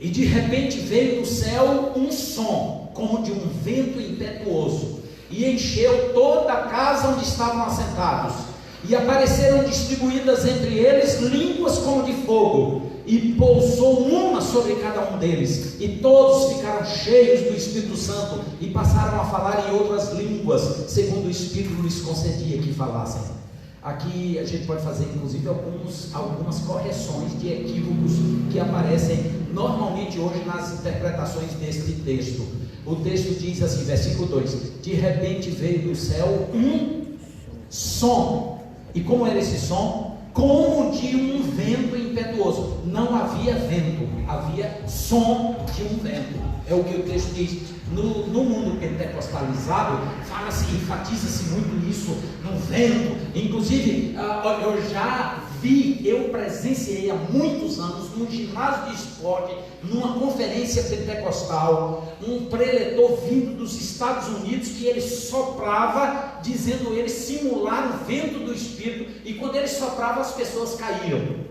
E de repente veio do céu um som, como de um vento impetuoso, e encheu toda a casa onde estavam assentados. E apareceram distribuídas entre eles línguas como de fogo, e pousou uma sobre cada um deles, e todos ficaram cheios do Espírito Santo e passaram a falar em outras línguas, segundo o Espírito lhes concedia que falassem. Aqui a gente pode fazer inclusive algumas correções de equívocos que aparecem normalmente hoje nas interpretações deste texto. O texto diz assim, versículo 2: de repente veio do céu um som. E como era esse som? Como de um vento impetuoso. Não havia vento, havia som de um vento. É o que o texto diz. No mundo pentecostalizado, fala-se, enfatiza-se muito isso, no vento. Inclusive, eu presenciei há muitos anos, num ginásio de esporte, numa conferência pentecostal, um preletor vindo dos Estados Unidos, que ele soprava, dizendo ele simular o vento do Espírito, e quando ele soprava, as pessoas caíam.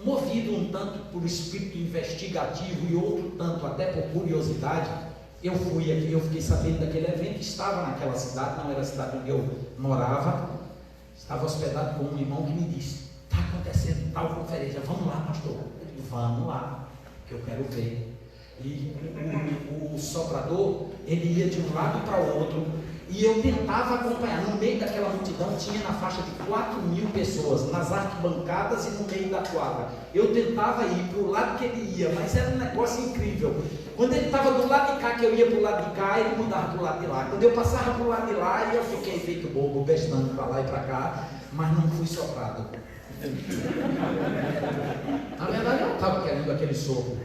Movido um tanto por espírito investigativo e outro tanto até por curiosidade, eu fui aqui, eu fiquei sabendo daquele evento, estava naquela cidade, não era a cidade onde eu morava, estava hospedado com um irmão que me disse: está acontecendo tal conferência, vamos lá, pastor. Eu digo: vamos lá, que eu quero ver. E o soprador, ele ia de um lado para o outro, e eu tentava acompanhar. No meio daquela multidão tinha na faixa de 4.000 pessoas, nas arquibancadas e no meio da quadra. Eu tentava ir para o lado que ele ia, mas era um negócio incrível. Quando ele estava do lado de cá, que eu ia para o lado de cá, ele mudava para o lado de lá. Quando eu passava para o lado de lá, eu fiquei feito bobo, bestando para lá e para cá, mas não fui soprado. Na verdade, eu não estava querendo aquele sopro.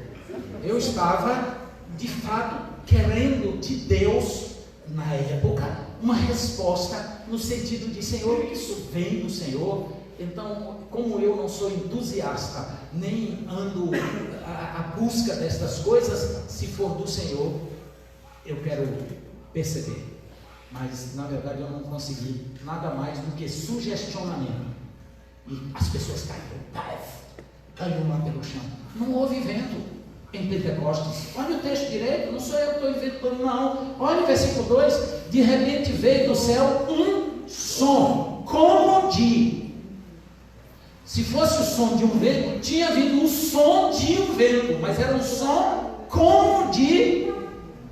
Eu estava, de fato, querendo de Deus, na época, uma resposta no sentido de: Senhor, isso vem do Senhor. Então, como eu não sou entusiasta, nem ando à busca destas coisas, se for do Senhor, eu quero perceber. Mas, na verdade, eu não consegui nada mais do que sugestionamento. E as pessoas caíram lá pelo chão. Não houve vento em Pentecostes. Olha o texto direito, não sou eu que estou inventando, não. Olha o versículo 2: de repente veio do céu um som, como de... Se fosse o som de um vento, tinha vindo o som de um vento, mas era um som como de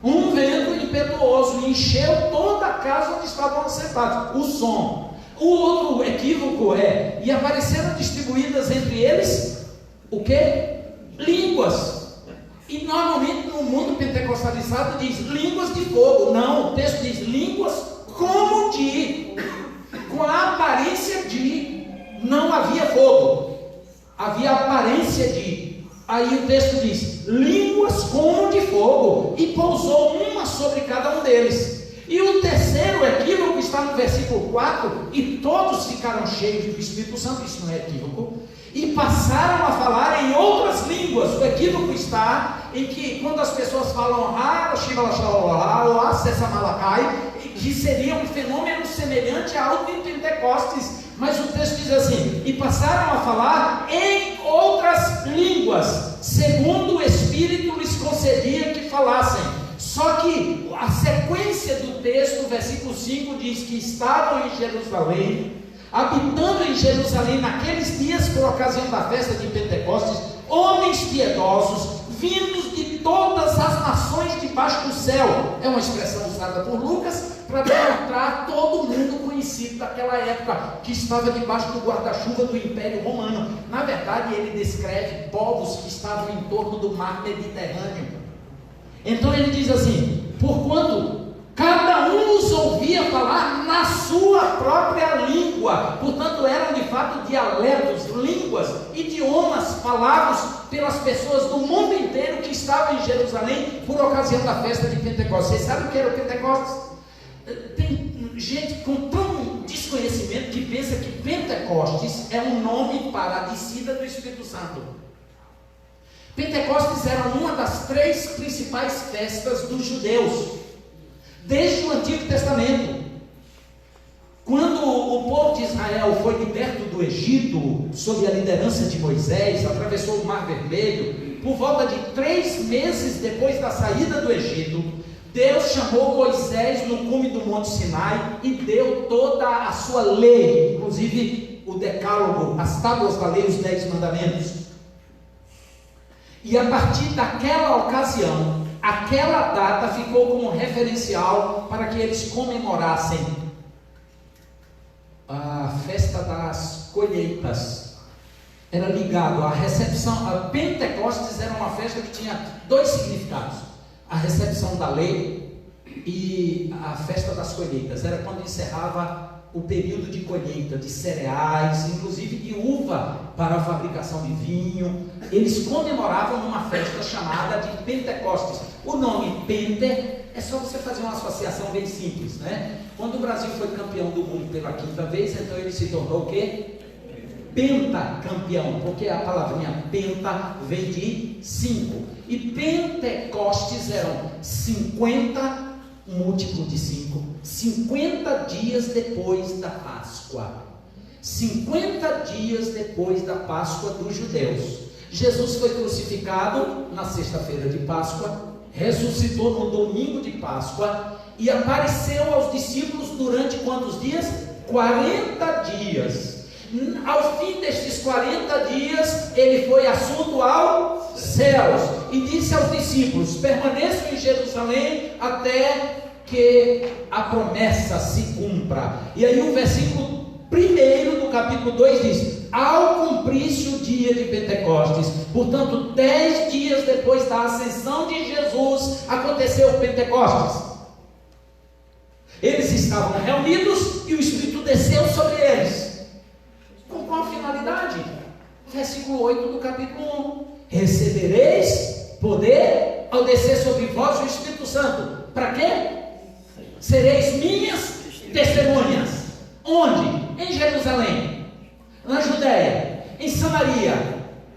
um vento impetuoso, e encheu toda a casa onde estavam assentados. O som. O outro equívoco é: e apareceram distribuídas entre eles o quê? Línguas. E normalmente no mundo pentecostalizado diz línguas de fogo. Não, o texto diz línguas como de, com a aparência de. Não havia fogo, havia aparência de. Aí o texto diz línguas como de fogo, e pousou uma sobre cada um deles. E o terceiro equívoco está no versículo 4: e todos ficaram cheios do Espírito Santo. Isso não é equívoco. E passaram a falar em outras línguas. O equívoco está em que quando as pessoas falam que seria um fenômeno semelhante ao de Pentecostes, mas o texto diz assim: e passaram a falar em outras línguas, segundo o Espírito lhes concedia que falassem. Só que a sequência do texto, versículo 5, diz que estavam em Jerusalém, habitando em Jerusalém naqueles dias por ocasião da festa de Pentecostes, homens piedosos, vindos de todas as nações debaixo do céu. É uma expressão usada por Lucas para demonstrar todo mundo conhecido daquela época, que estava debaixo do guarda-chuva do Império Romano. Na verdade, ele descreve povos que estavam em torno do mar Mediterrâneo. Então ele diz assim: porquanto cada um os ouvia falar na sua própria língua. Portanto, eram de fato dialetos, línguas, idiomas falados pelas pessoas do mundo inteiro que estavam em Jerusalém por ocasião da festa de Pentecostes. Vocês sabem o que era o Pentecostes? Tem gente com tão desconhecimento que pensa que Pentecostes é um nome para a descida do Espírito Santo. Pentecostes era uma das 3 principais festas dos judeus, desde o Antigo Testamento. Quando o povo de Israel foi liberto do Egito, sob a liderança de Moisés, atravessou o Mar Vermelho, por volta de 3 meses depois da saída do Egito, Deus chamou Moisés no cume do Monte Sinai e deu toda a sua lei, inclusive o decálogo, as tábuas da lei, os 10 mandamentos. E a partir daquela ocasião, aquela data ficou como referencial para que eles comemorassem a festa das colheitas. Era ligado à recepção. A Pentecostes era uma festa que tinha dois significados: a recepção da lei e a festa das colheitas. Era quando encerrava o período de colheita de cereais, inclusive de uva para a fabricação de vinho. Eles comemoravam numa festa chamada de Pentecostes. O nome Pente é só você fazer uma associação bem simples, né? Quando o Brasil foi campeão do mundo pela 5ª vez, então ele se tornou o quê? Pentacampeão, porque a palavrinha penta vem de 5. E Pentecostes eram 50 múltiplo de 5, 50 dias depois da Páscoa. 50 dias depois da Páscoa dos judeus. Jesus foi crucificado na sexta-feira de Páscoa, ressuscitou no domingo de Páscoa e apareceu aos discípulos durante quantos dias? 40 dias. Ao fim destes 40 dias, ele foi assunto aos céus e disse aos discípulos: permaneçam em Jerusalém até que a promessa se cumpra. E aí o versículo 1 do capítulo 2 diz: ao cumprir-se o dia de Pentecostes, portanto 10 dias depois da ascensão de Jesus, aconteceu o Pentecostes. Eles estavam reunidos e o Espírito desceu sobre eles. Com qual finalidade? Versículo 8 do capítulo 1: recebereis poder ao descer sobre vós o Espírito Santo. Para quê? Sereis minhas testemunhas. Onde? Em Jerusalém, na Judéia, em Samaria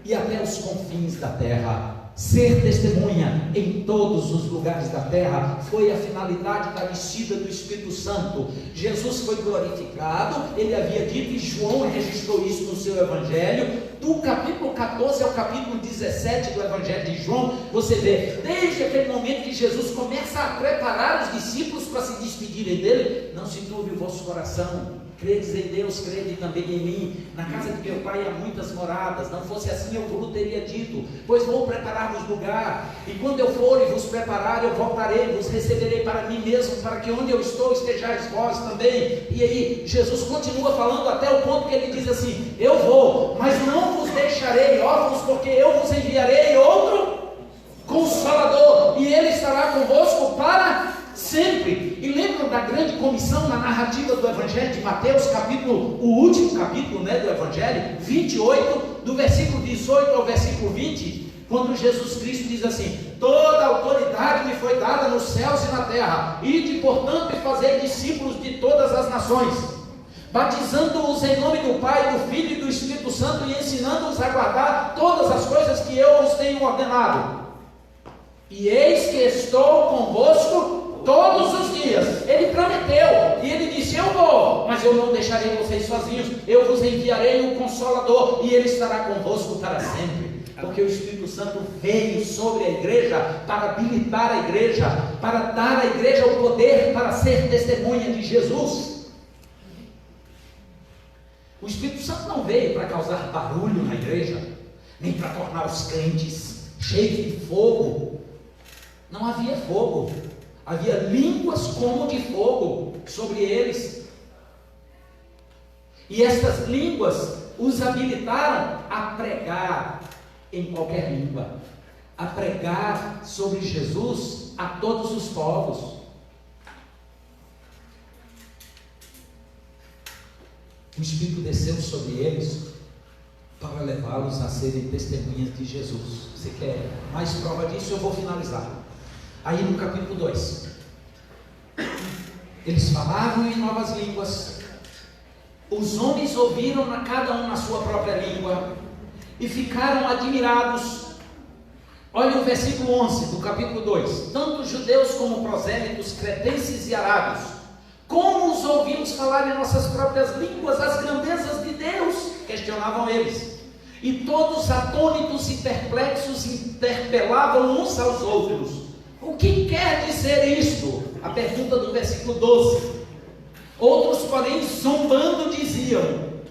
e até os confins da terra. Ser testemunha em todos os lugares da terra foi a finalidade da descida do Espírito Santo. Jesus foi glorificado, ele havia dito, e João registrou isso no seu Evangelho. Do capítulo 14 ao capítulo 17 do Evangelho de João, você vê, desde aquele momento que Jesus começa a preparar os discípulos para se despedirem dele: não se turbe o vosso coração, credes em Deus, crede também em mim. Na casa de meu pai há muitas moradas, não fosse assim eu vos teria dito, pois vou preparar-vos lugar, e quando eu for e vos preparar, eu voltarei, vos receberei para mim mesmo, para que onde eu estou estejais vós também. E aí Jesus continua falando até o ponto que ele diz assim: eu vou, mas não vos deixarei órfãos, porque eu vos enviarei outro Consolador, e ele estará convosco para sempre. E lembram da grande comissão na narrativa do Evangelho de Mateus, o último capítulo, do Evangelho, 28, do versículo 18 ao versículo 20, quando Jesus Cristo diz assim: toda a autoridade me foi dada nos céus e na terra, ide portanto e fazei discípulos de todas as nações, batizando-os em nome do Pai, do Filho e do Espírito Santo, e ensinando-os a guardar todas as coisas que eu vos tenho ordenado. E eis que estou convosco todos os dias. Ele prometeu, e ele disse: eu vou, mas eu não deixarei vocês sozinhos, eu vos enviarei o Consolador, e ele estará convosco para sempre. Porque o Espírito Santo veio sobre a igreja para habilitar a igreja, para dar à igreja o poder para ser testemunha de Jesus. O Espírito Santo não veio para causar barulho na igreja, nem para tornar os crentes cheios de fogo. Não havia fogo, havia línguas como de fogo sobre eles. E estas línguas os habilitaram a pregar em qualquer língua, a pregar sobre Jesus a todos os povos. O Espírito desceu sobre eles para levá-los a serem testemunhas de Jesus. Você quer mais prova disso? Eu vou finalizar. Aí no capítulo 2, eles falavam em novas línguas, os homens ouviram cada um na sua própria língua, e ficaram admirados. Olha o versículo 11 do capítulo 2: tanto judeus como prosélitos, cretenses e arábios, como os ouvimos falar em nossas próprias línguas as grandezas de Deus, questionavam eles, e todos atônitos e perplexos interpelavam uns aos outros: o que quer dizer isto? A pergunta do versículo 12. Outros, porém, zombando, diziam: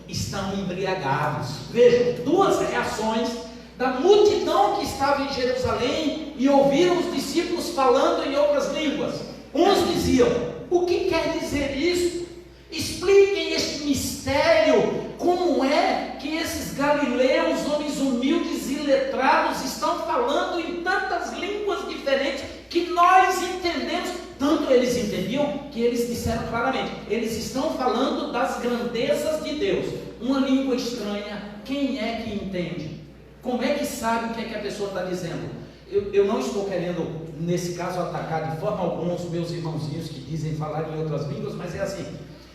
estão embriagados. Vejam, duas reações da multidão que estava em Jerusalém e ouviram os discípulos falando em outras línguas. Uns diziam: o que quer dizer isso? Expliquem este mistério. Como é que esses galileus, homens humildes e letrados, estão falando em tantas línguas diferentes que nós entendemos? Tanto eles entendiam que eles disseram claramente: eles estão falando das grandezas de Deus. Uma língua estranha, quem é que entende? Como é que sabe o que é que a pessoa está dizendo? Eu não estou querendo, nesse caso, atacar de forma alguma os meus irmãozinhos que dizem falar em outras línguas, mas é assim: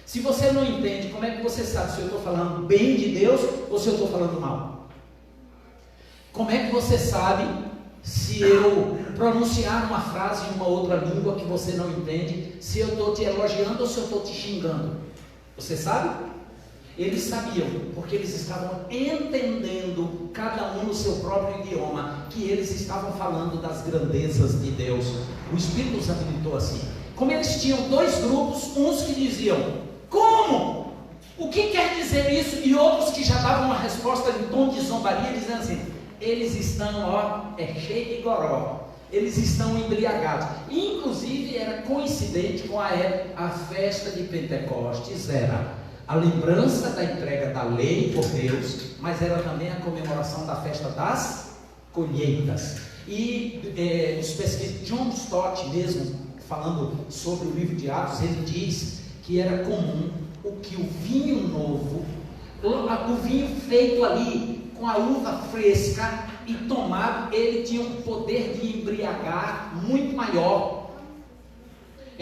se você não entende, como é que você sabe se eu estou falando bem de Deus ou se eu estou falando mal? Como é que você sabe se eu pronunciar uma frase em uma outra língua que você não entende, se eu estou te elogiando ou se eu estou te xingando? Você sabe? Eles sabiam, porque eles estavam entendendo, cada um no seu próprio idioma, que eles estavam falando das grandezas de Deus. O Espírito os habilitou assim. Como eles tinham dois grupos, uns que diziam: como? O que quer dizer isso? E outros que já davam uma resposta em tom de zombaria, dizendo assim: eles estão, cheio de goró, eles estão embriagados. E, inclusive, era coincidente com a festa de Pentecostes, era a lembrança da entrega da lei por Deus, mas era também a comemoração da festa das colheitas. E os pesquisadores, John Stott mesmo, falando sobre o livro de Atos, ele diz que era comum o que o vinho novo, o vinho feito ali com a uva fresca e tomado, ele tinha um poder de embriagar muito maior.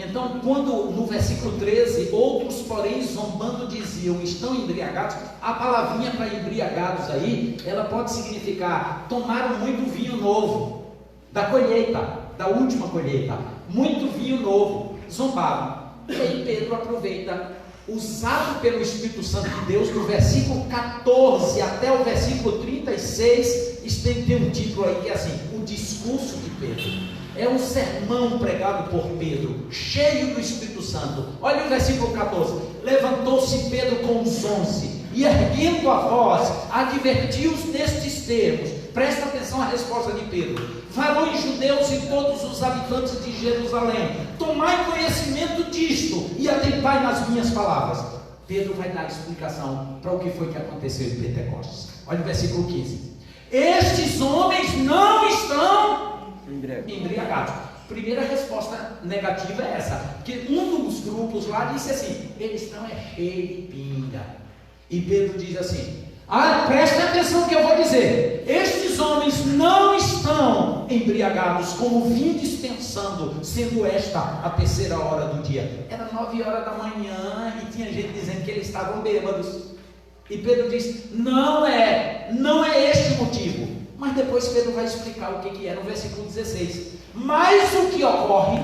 Então, quando no versículo 13, outros porém zombando diziam: estão embriagados, a palavrinha para embriagados aí, ela pode significar tomaram muito vinho novo, da colheita, da última colheita, muito vinho novo, zombaram. E aí Pedro aproveita, usado pelo Espírito Santo de Deus, do versículo 14 até o versículo 36, tem um título aí que é assim: o discurso de Pedro. É um sermão pregado por Pedro, cheio do Espírito Santo. Olha o versículo 14: levantou-se Pedro com os 11 e, erguendo a voz, advertiu-os nestes termos. Presta atenção à resposta de Pedro: varões judeus e todos os habitantes de Jerusalém, tomai conhecimento disto e atentai nas minhas palavras. Pedro vai dar explicação para o que foi que aconteceu em Pentecostes. Olha o versículo 15: estes homens não estão embriagados. Primeira resposta negativa é essa, que um dos grupos lá disse assim: eles estão cheios de pinga. E Pedro diz assim: preste atenção no que eu vou dizer. Estes homens não estão embriagados como vim dispensando, sendo esta a terceira hora do dia. Era 9 horas da manhã e tinha gente dizendo que eles estavam bêbados. E Pedro diz: não é este o motivo. Mas depois Pedro vai explicar o que é no versículo 16. Mas o que ocorre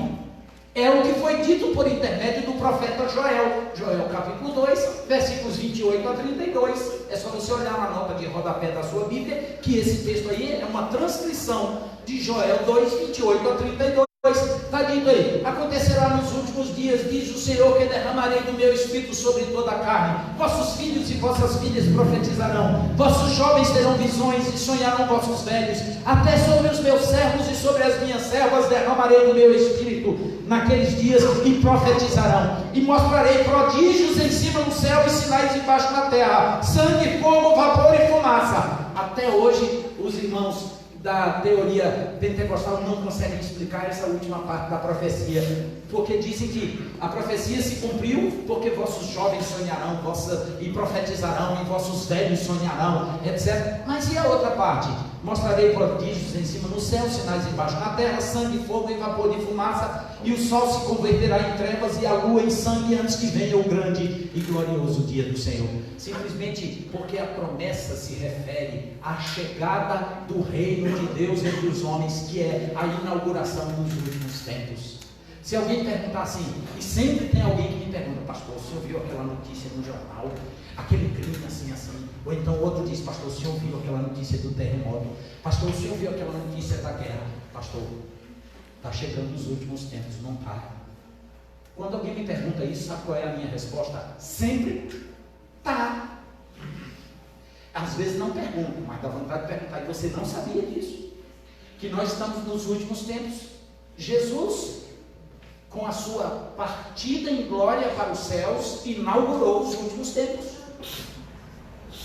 é o que foi dito por intermédio do profeta Joel. Joel capítulo 2, versículos 28 a 32. É só você olhar na nota de rodapé da sua Bíblia, que esse texto aí é uma transcrição de Joel 2, 28 a 32. Está dito aí: acontecerá nos últimos dias, diz o Senhor, que derramarei do meu Espírito sobre toda a carne. Vossos filhos e vossas filhas profetizarão, vossos jovens terão visões e sonharão vossos velhos. Até sobre os meus servos e sobre as minhas servas derramarei do meu Espírito naqueles dias, e profetizarão. E mostrarei prodígios em cima do céu e sinais embaixo na terra: sangue, fogo, vapor e fumaça. Até hoje os irmãos da teoria pentecostal não conseguem explicar essa última parte da profecia, porque dizem que a profecia se cumpriu porque vossos jovens sonharão e profetizarão, e vossos velhos sonharão, etc. Mas e a outra parte? Mostrarei prodígios em cima no céu, sinais embaixo na terra, sangue, fogo e vapor de fumaça, e o sol se converterá em trevas e a lua em sangue antes que venha o grande e glorioso dia do Senhor. Simplesmente porque a promessa se refere à chegada do reino de Deus entre os homens, que é a inauguração dos últimos tempos. Se alguém perguntar assim, e sempre tem alguém que me pergunta: pastor, o senhor viu aquela notícia no jornal, aquele crime assim, ou então outro diz: pastor, o senhor viu aquela notícia do terremoto? Pastor, o senhor viu aquela notícia da guerra? Pastor, está chegando os últimos tempos, não está? Quando alguém me pergunta isso, sabe qual é a minha resposta? Sempre está. Às vezes não pergunto, mas dá vontade de perguntar. E você não sabia disso? Que nós estamos nos últimos tempos. Jesus, com a sua partida em glória para os céus, inaugurou os últimos tempos.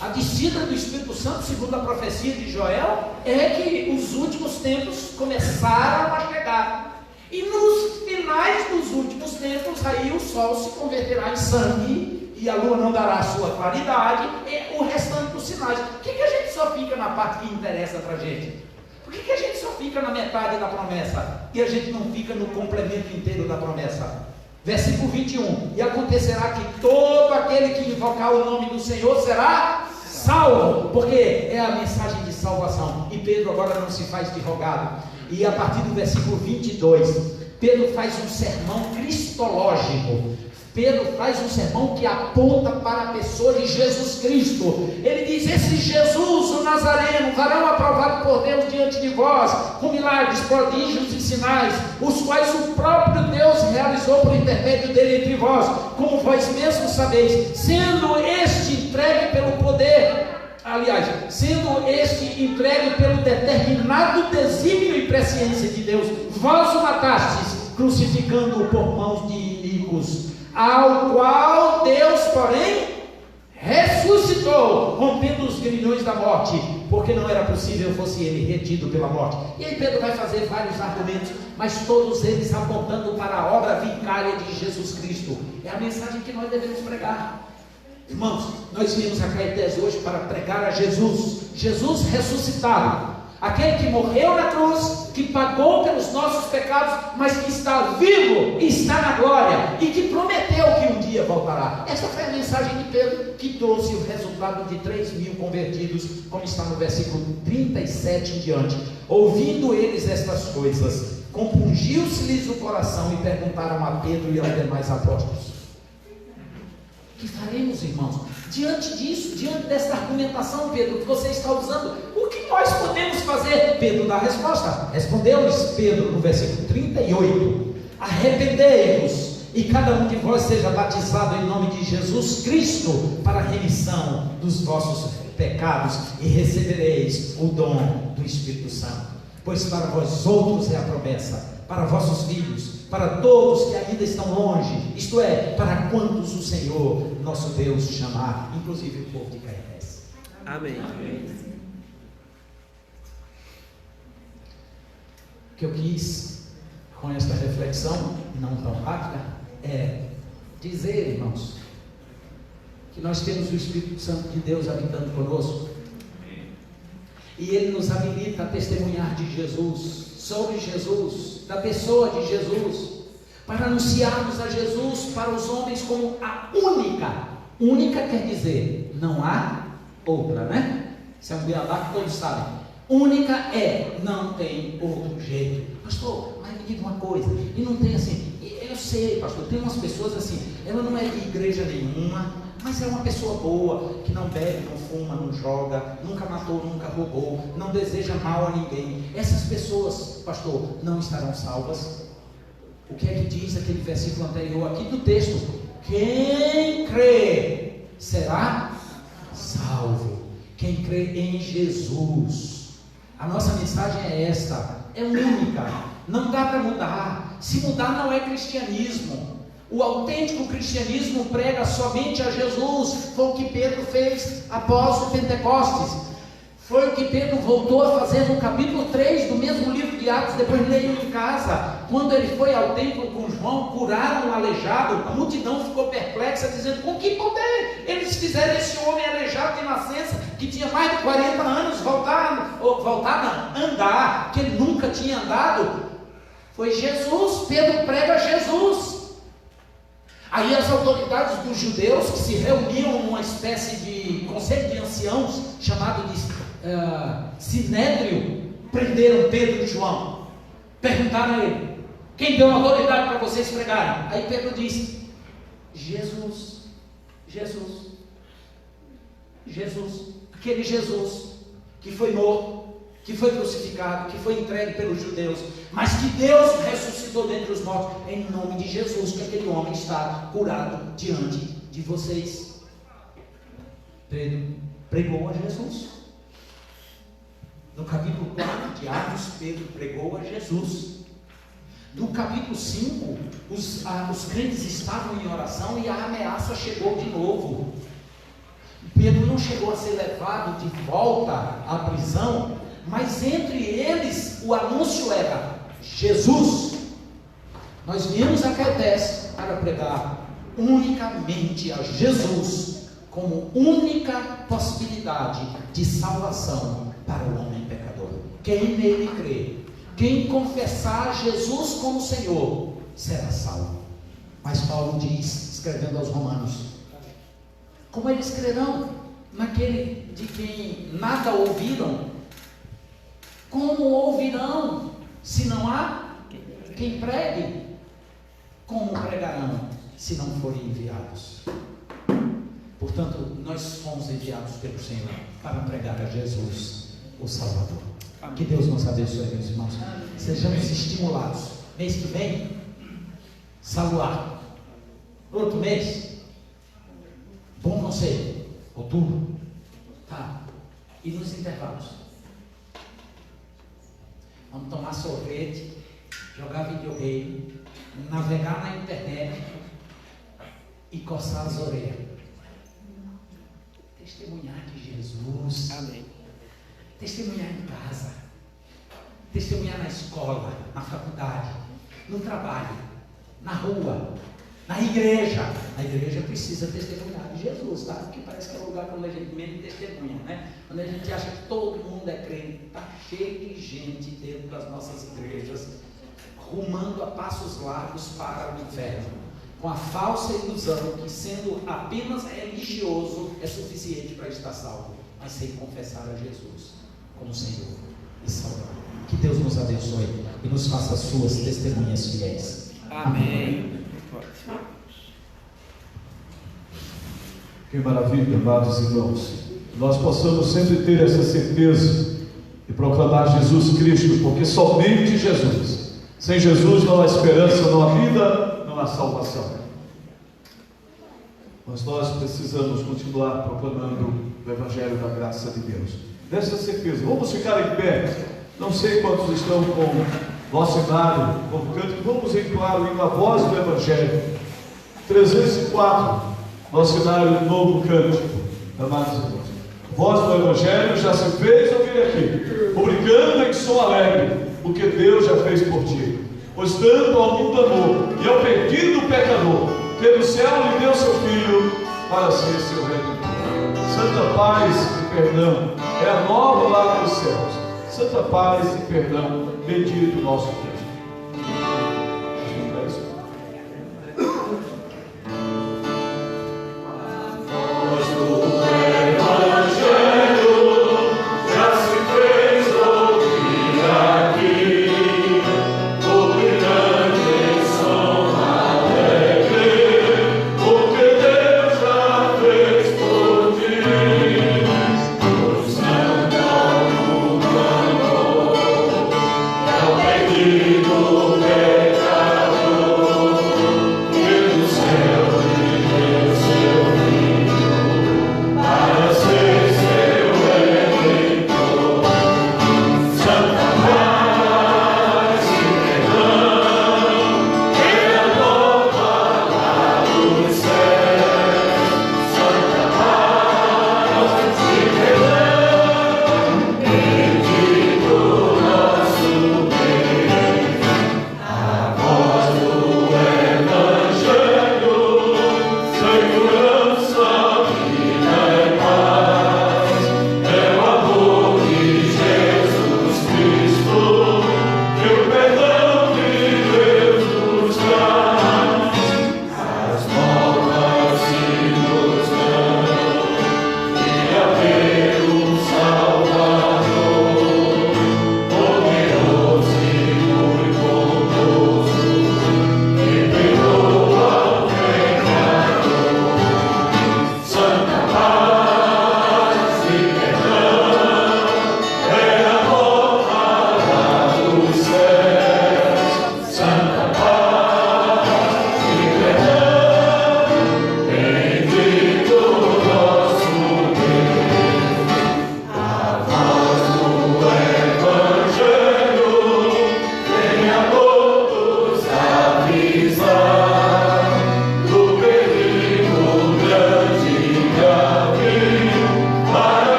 A descida do Espírito Santo, segundo a profecia de Joel, é que os últimos tempos começaram a chegar. E nos finais dos últimos tempos, aí o sol se converterá em sangue e a lua não dará a sua claridade, e o restante dos sinais. Por que a gente só fica na parte que interessa para a gente? Por que a gente só fica na metade da promessa e a gente não fica no complemento inteiro da promessa? Versículo 21, e acontecerá que todo aquele que invocar o nome do Senhor será salvo, porque é a mensagem de salvação. E Pedro agora não se faz de rogado. E a partir do versículo 22, Pedro faz um sermão cristológico. Pedro faz um sermão que aponta para a pessoa de Jesus Cristo. Ele diz: esse Jesus, o Nazareno, varão aprovado por Deus diante de vós, com milagres, prodígios e sinais, os quais o próprio Deus realizou por intermédio dele entre vós, como vós mesmos sabeis, sendo este entregue pelo poder, sendo este entregue pelo determinado desígnio e presciência de Deus, vós o matastes, crucificando-o por mãos de iníquos, ao qual Deus, porém, ressuscitou, rompendo os grilhões da morte, porque não era possível fosse ele retido pela morte. E aí Pedro vai fazer vários argumentos, mas todos eles apontando para a obra vicária de Jesus Cristo. É a mensagem que nós devemos pregar. Irmãos, nós viemos a Caetés hoje para pregar a Jesus, Jesus ressuscitado, aquele que morreu na cruz, que pagou pelos nossos pecados, mas que está vivo, está na glória, e que prometeu que um dia voltará. Essa foi a mensagem de Pedro, que trouxe o resultado de 3.000 convertidos, como está no versículo 37 em diante. Ouvindo eles estas coisas, compungiu-se-lhes o coração, e perguntaram a Pedro e aos demais apóstolos: o que faremos, irmãos? Diante disso, diante dessa argumentação, Pedro, que você está usando, o que nós podemos fazer? Pedro dá a resposta. Respondeu-lhes Pedro no versículo 38: arrependei-vos, e cada um de vós seja batizado em nome de Jesus Cristo, para a remissão dos vossos pecados, e recebereis o dom do Espírito Santo. Pois para vós outros é a promessa, para vossos filhos, para todos que ainda estão longe, isto é, para quantos o Senhor, nosso Deus, chamar, inclusive o povo de Caetés. Amém. O que eu quis com esta reflexão, não tão rápida, é dizer, irmãos, que nós temos o Espírito Santo de Deus habitando conosco, e Ele nos habilita a testemunhar de Jesus, sobre Jesus, da pessoa de Jesus, para anunciarmos a Jesus para os homens como a única quer dizer, não há outra, né? Isso é um beabá que todos sabem. Única é, não tem outro jeito. Pastor, mas me diga uma coisa, e não tem assim, eu sei, pastor, tem umas pessoas assim, ela não é de igreja nenhuma, mas é uma pessoa boa, que não bebe, não fuma, não joga, nunca matou, nunca roubou, não deseja mal a ninguém. Essas pessoas, pastor, não estarão salvas. O que é que diz aquele versículo anterior aqui do texto? Quem crê será salvo. Quem crê em Jesus. A nossa mensagem é esta, é única, não dá para mudar. Se mudar não é cristianismo. O autêntico cristianismo prega somente a Jesus. Foi o que Pedro fez após o Pentecostes. Foi o que Pedro voltou a fazer no capítulo 3 do mesmo livro de Atos. Depois leiam em casa. Quando ele foi ao templo com João, curaram um aleijado. A multidão ficou perplexa, dizendo: com que poder eles fizeram esse homem aleijado de nascença, que tinha mais de 40 anos, voltar a andar, que ele nunca tinha andado? Foi Jesus. Pedro prega Jesus. Aí as autoridades dos judeus, que se reuniam numa espécie de conselho de anciãos, chamado de Sinédrio, prenderam Pedro e João. Perguntaram a ele: quem deu autoridade para vocês pregarem? Aí Pedro disse: Jesus. Aquele Jesus que foi morto, que foi crucificado, que foi entregue pelos judeus, mas que Deus ressuscitou dentre os mortos, em nome de Jesus, que aquele homem está curado diante de vocês. Pedro pregou a Jesus. No capítulo 4 de Atos, Pedro pregou a Jesus. No capítulo 5, os crentes estavam em oração e a ameaça chegou de novo. Pedro não chegou a ser levado de volta à prisão, mas entre eles o anúncio era Jesus. Nós viemos a Caetés para pregar unicamente a Jesus como única possibilidade de salvação para o homem pecador. Quem nele crê, quem confessar Jesus como Senhor, será salvo. Mas Paulo diz, escrevendo aos Romanos: como eles crerão naquele de quem nada ouviram? Como ouvirão se não há quem pregue? Como pregarão se não forem enviados? Portanto, nós fomos enviados pelo Senhor para pregar a Jesus, o Salvador. Que Deus nos abençoe, meus irmãos. Sejamos estimulados. Mês que vem, Saluar. Outro mês, bom conselho, outubro. Tá. E nos intervalos, vamos tomar sorvete, jogar videogame, navegar na internet e coçar as orelhas. Testemunhar de Jesus. Amém. Testemunhar em casa, testemunhar na escola, na faculdade, no trabalho, na rua, na igreja. A igreja precisa testemunhar de Jesus, tá? Porque parece que é o lugar onde a gente menos testemunha, né? Quando a gente acha que todo mundo é crente, está cheio de gente dentro das nossas igrejas, rumando a passos largos para o inferno, com a falsa ilusão que, sendo apenas religioso, é suficiente para estar salvo, mas sem confessar a Jesus como Senhor e Salvador. Que Deus nos abençoe e nos faça suas testemunhas fiéis. Amém. Que maravilha, amados irmãos. Nós possamos sempre ter essa certeza e proclamar Jesus Cristo, porque somente Jesus. Sem Jesus não há esperança, não há vida, não há salvação. Mas nós precisamos continuar proclamando o Evangelho da graça de Deus. Dessa certeza, vamos ficar em pé. Não sei quantos estão com nosso cenário, com o canto. Vamos entoar o hino A Voz do Evangelho. 304, nosso cenário Novo Cântico. Amados irmãos, voz do Evangelho já se fez ouvir aqui, publicando em som alegre o que Deus já fez por ti. Pois tanto ao mundo amou e ao perdido pecador, que do céu lhe deu seu Filho para ser seu redentor. Santa paz e perdão é a nova lá dos céus. Santa paz e perdão, bendito nosso Deus. Thank you.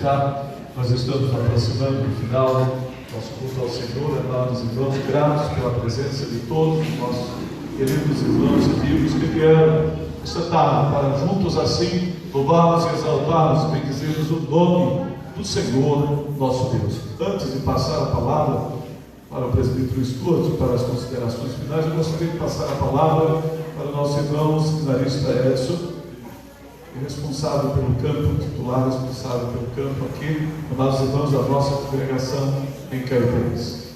já nós estamos aproximando do final do nosso culto ao Senhor, amados irmãos, gratos pela presença de todos os nossos queridos irmãos e amigos que vieram esta tarde para juntos assim louvarmos e exaltarmos e bendizermos o nome do Senhor nosso Deus. Antes de passar a palavra para o presbítero Stuart, para as considerações finais, eu gostaria de passar a palavra para o nosso irmão seminarista Edson, responsável pelo campo, titular responsável pelo campo aqui, amados irmãos da nossa congregação em Caetés.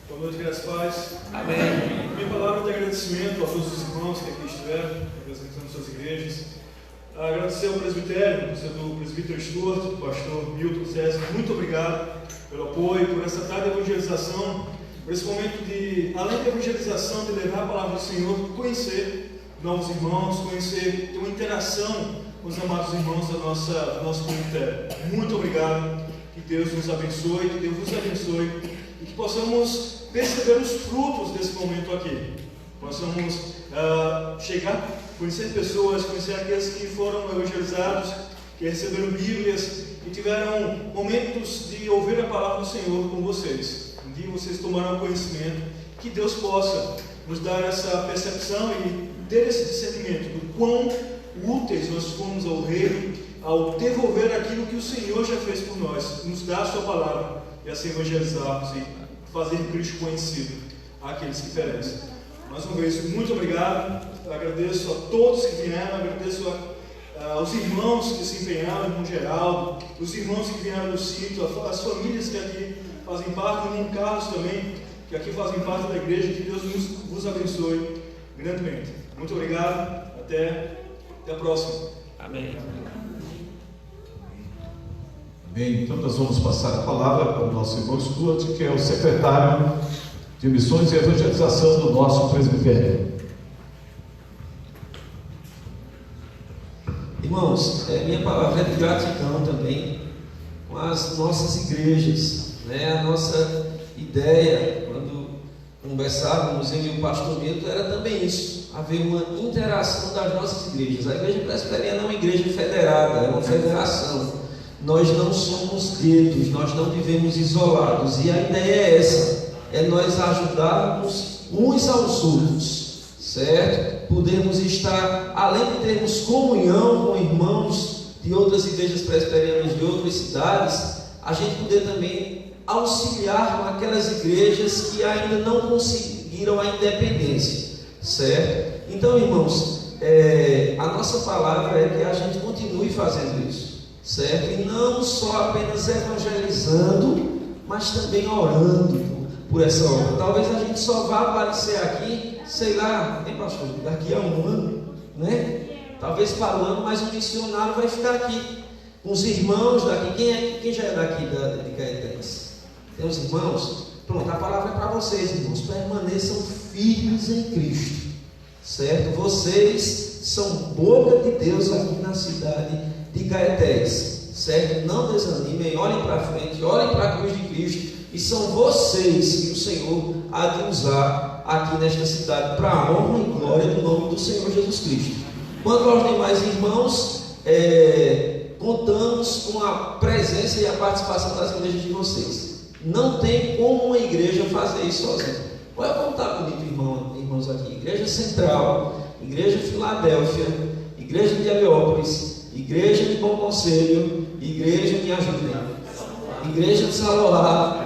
Boa noite, graças a paz. Amém. Minha palavra de agradecimento a todos os irmãos que aqui estiveram, representando suas igrejas. Agradecer ao presbitério, do presbítero Stuart, do pastor Milton César, muito obrigado pelo apoio, por essa tarde de evangelização, por esse momento de, além da evangelização, de levar a palavra do Senhor, conhecer novos irmãos, conhecer, ter uma interação com os amados irmãos do nosso comitê. Muito obrigado, que Deus nos abençoe, que Deus vos abençoe e que possamos perceber os frutos desse momento aqui. Possamos chegar, conhecer pessoas, conhecer aqueles que foram evangelizados, que receberam Bíblias e tiveram momentos de ouvir a palavra do Senhor com vocês. Um dia vocês tomarão conhecimento, que Deus possa nos dar essa percepção e ter esse discernimento do quão úteis nós fomos ao reino ao devolver aquilo que o Senhor já fez por nós, nos dar a sua palavra e assim evangelizarmos e fazer Cristo conhecido àqueles que perecem. Mais uma vez, muito obrigado, agradeço a todos que vieram, agradeço aos irmãos que se empenharam, irmão Geraldo, os irmãos que vieram do sítio, as famílias que aqui fazem parte, o irmão Carlos também, que aqui fazem parte da igreja, que Deus vos abençoe grandemente. Muito obrigado, até a próxima. Amém. Bem, então nós vamos passar a palavra para o nosso irmão Stuart, que é o secretário de Missões e Evangelização do nosso presbitério. Irmãos, minha palavra é de gratidão também com as nossas igrejas, né? A nossa ideia, quando conversávamos em o pastor Milton, era também isso, haver uma interação das nossas igrejas. A igreja presbiteriana é uma igreja federada, é uma federação. Nós não somos guetos, nós não vivemos isolados, e a ideia é essa, é nós ajudarmos uns aos outros, certo? Podermos estar, além de termos comunhão com irmãos de outras igrejas presbiterianas de outras cidades, a gente poder também auxiliar aquelas igrejas que ainda não conseguiram a independência, certo? Então, irmãos, a nossa palavra é que a gente continue fazendo isso, certo? E não só apenas evangelizando, mas também orando por essa obra. Talvez a gente só vá aparecer aqui, sei lá, nem pastor, daqui a um ano, né? Talvez para o ano, mas o missionário vai ficar aqui com os irmãos daqui. Quem já é daqui de Caetés? Tem os irmãos? Pronto, a palavra é para vocês, irmãos. Permaneçam firmes em Cristo, certo? Vocês são boca de Deus aqui na cidade de Caetés, certo? Não desanimem, olhem para frente, olhem para a cruz de Cristo, e são vocês que o Senhor há de usar aqui nesta cidade para a honra e glória do nome do Senhor Jesus Cristo. Quanto aos demais irmãos, contamos com a presença e a participação das igrejas de vocês. Não tem como uma igreja fazer isso sozinha. Olha como está bonito, irmãos, aqui. Igreja Central, Igreja Filadélfia, Igreja de Heliópolis, Igreja de Bom Conselho, Igreja de Ajuda, Igreja de Saloá,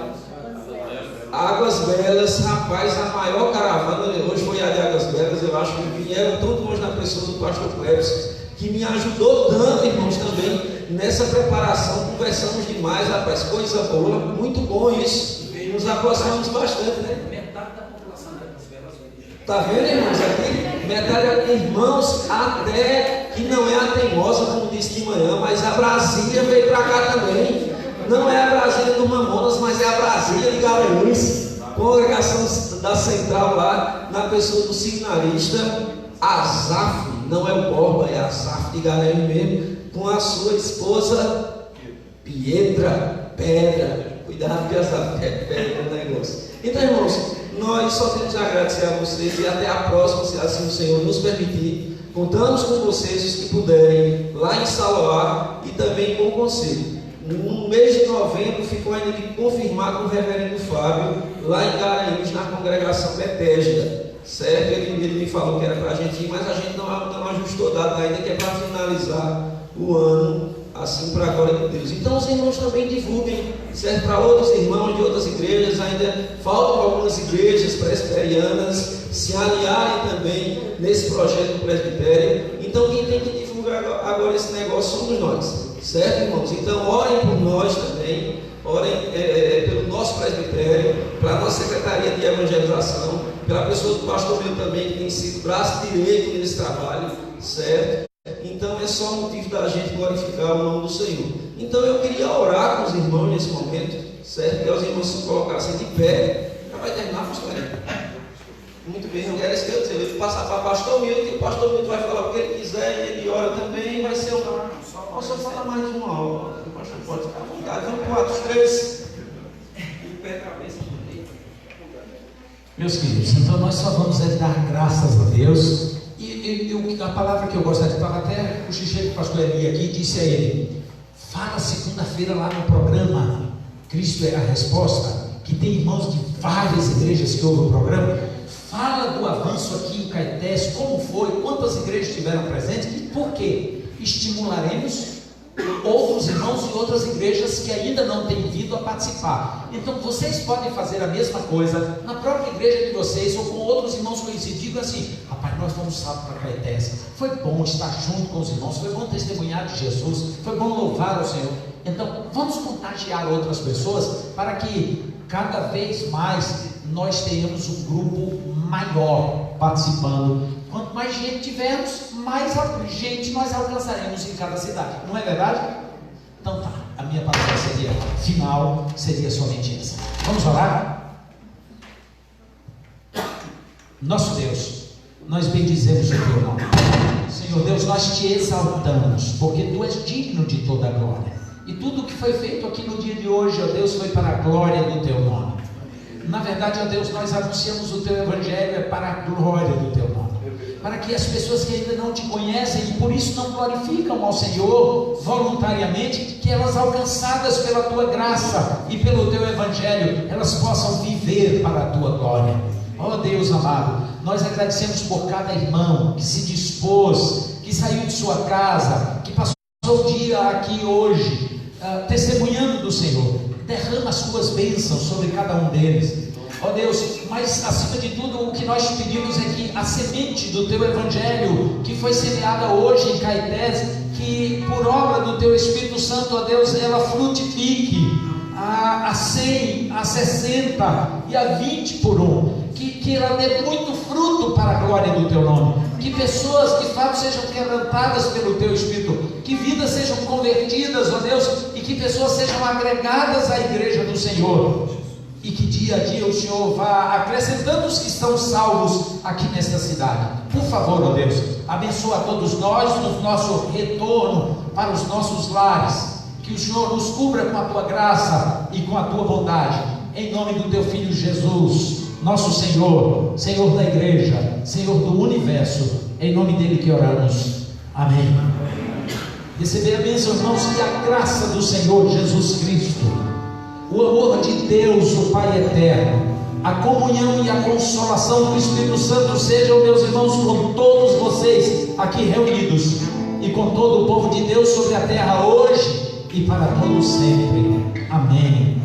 Águas Belas. Rapaz, a maior caravana hoje foi a de Águas Belas. Eu acho que vieram tão longe na pessoa do pastor Cleves, que me ajudou tanto, irmãos, também nessa preparação. Conversamos demais, rapaz, coisa boa, muito bom isso. Nos aproximamos bastante, né? Metade da população da Águas Belas hoje. Tá vendo, irmãos? Aqui, metade, irmãos, até que não é a Teimosa, como disse de manhã, mas a Brasília veio para cá também. Não é a Brasília do Mamonas, mas é a Brasília de Garanhuns, congregação da Central lá, na pessoa do seminarista Azaf, não é o Borba, é Azaf de Garanhuns mesmo, com a sua esposa Pedra. Cuidado que essa pedra é um negócio. Então, irmãos, nós só temos a agradecer a vocês e até a próxima, se assim o Senhor nos permitir. Contamos com vocês, os que puderem, lá em Saloá e também com o conselho. No mês de novembro ficou ainda de confirmar com o reverendo Fábio, lá em Garanhuns, na congregação Betesda, certo? Ele me falou que era para a gente ir, mas a gente não ajustou data ainda, que é para finalizar o ano, assim, para a glória de Deus. Então os irmãos também divulguem, certo? Para outros irmãos de outras igrejas, ainda faltam algumas igrejas presbiterianas se alinharem também nesse projeto do presbitério. Então quem tem que divulgar agora esse negócio somos nós, certo, irmãos? Então orem por nós também, orem pelo nosso presbitério, pela nossa secretaria de evangelização, pela pessoa do pastor meu também, que tem sido braço direito nesse trabalho, certo? Então é só motivo da gente glorificar o nome do Senhor. Então eu queria orar com os irmãos nesse momento, certo? Que os irmãos se colocassem de pé. Já vai terminar, pastor? Muito bem, eu quero isso que eu dizer. Eu vou passar para o pastor Milton, e o pastor Milton vai falar o que ele quiser, e ele ora também, e vai ser uma. Posso falar mais uma aula? O pastor pode ficar à vontade. Vamos para o Atos 3. Meus queridos, então nós só vamos dar graças a Deus. E a palavra que eu gostaria de falar, até o Xixi, o pastor Eli aqui, disse a ele: fala segunda-feira lá no programa Cristo é a Resposta, que tem irmãos de várias igrejas que ouvem o programa. Fala do avanço aqui em Caetés, como foi, quantas igrejas estiveram presentes e por quê? Estimularemos outros irmãos e outras igrejas que ainda não têm vindo a participar. Então vocês podem fazer a mesma coisa na própria igreja de vocês ou com outros irmãos conhecidos. Digam assim: rapaz, nós vamos sábado para Caetés, foi bom estar junto com os irmãos, foi bom testemunhar de Jesus, foi bom louvar ao Senhor. Então vamos contagiar outras pessoas para que cada vez mais nós tenhamos um grupo maior participando. Quanto mais gente tivermos, mais gente nós alcançaremos em cada cidade. Não é verdade? Então tá, a minha palavra final seria somente essa. Vamos orar? Nosso Deus, nós bendizemos o teu nome. Senhor Deus, nós te exaltamos, porque tu és digno de toda a glória. E tudo que foi feito aqui no dia de hoje, ó Deus, foi para a glória do teu nome. Na verdade, ó Deus, nós anunciamos o teu evangelho para a glória do teu nome, para que as pessoas que ainda não te conhecem e por isso não glorificam ao Senhor voluntariamente, que elas, alcançadas pela tua graça e pelo teu evangelho, elas possam viver para a tua glória. Ó Deus amado, nós agradecemos por cada irmão que se dispôs, que saiu de sua casa, que passou o dia aqui hoje, testemunhando do Senhor. Derrama as tuas bênçãos sobre cada um deles, ó Deus. Mas acima de tudo, o que nós te pedimos é que a semente do teu evangelho, que foi semeada hoje em Caetés, que por obra do teu Espírito Santo, ó Deus, ela frutifique a 100, a 60 e a 20 por um, que ela dê muito fruto para a glória do teu nome, que pessoas de fato sejam quebrantadas pelo teu Espírito, que vidas sejam convertidas, ó Deus, e que pessoas sejam agregadas à igreja do Senhor, e que dia a dia o Senhor vá acrescentando os que estão salvos aqui nesta cidade. Por favor, ó Deus, abençoa todos nós no nosso retorno para os nossos lares, que o Senhor nos cubra com a tua graça e com a tua bondade, em nome do teu Filho Jesus, nosso Senhor, Senhor da igreja, Senhor do universo, em nome dele que oramos, amém. Receber a bênção, irmãos, e a graça do Senhor Jesus Cristo, o amor de Deus, o Pai eterno, a comunhão e a consolação do Espírito Santo sejam, meus irmãos, com todos vocês aqui reunidos, e com todo o povo de Deus sobre a terra hoje e para todos sempre, amém.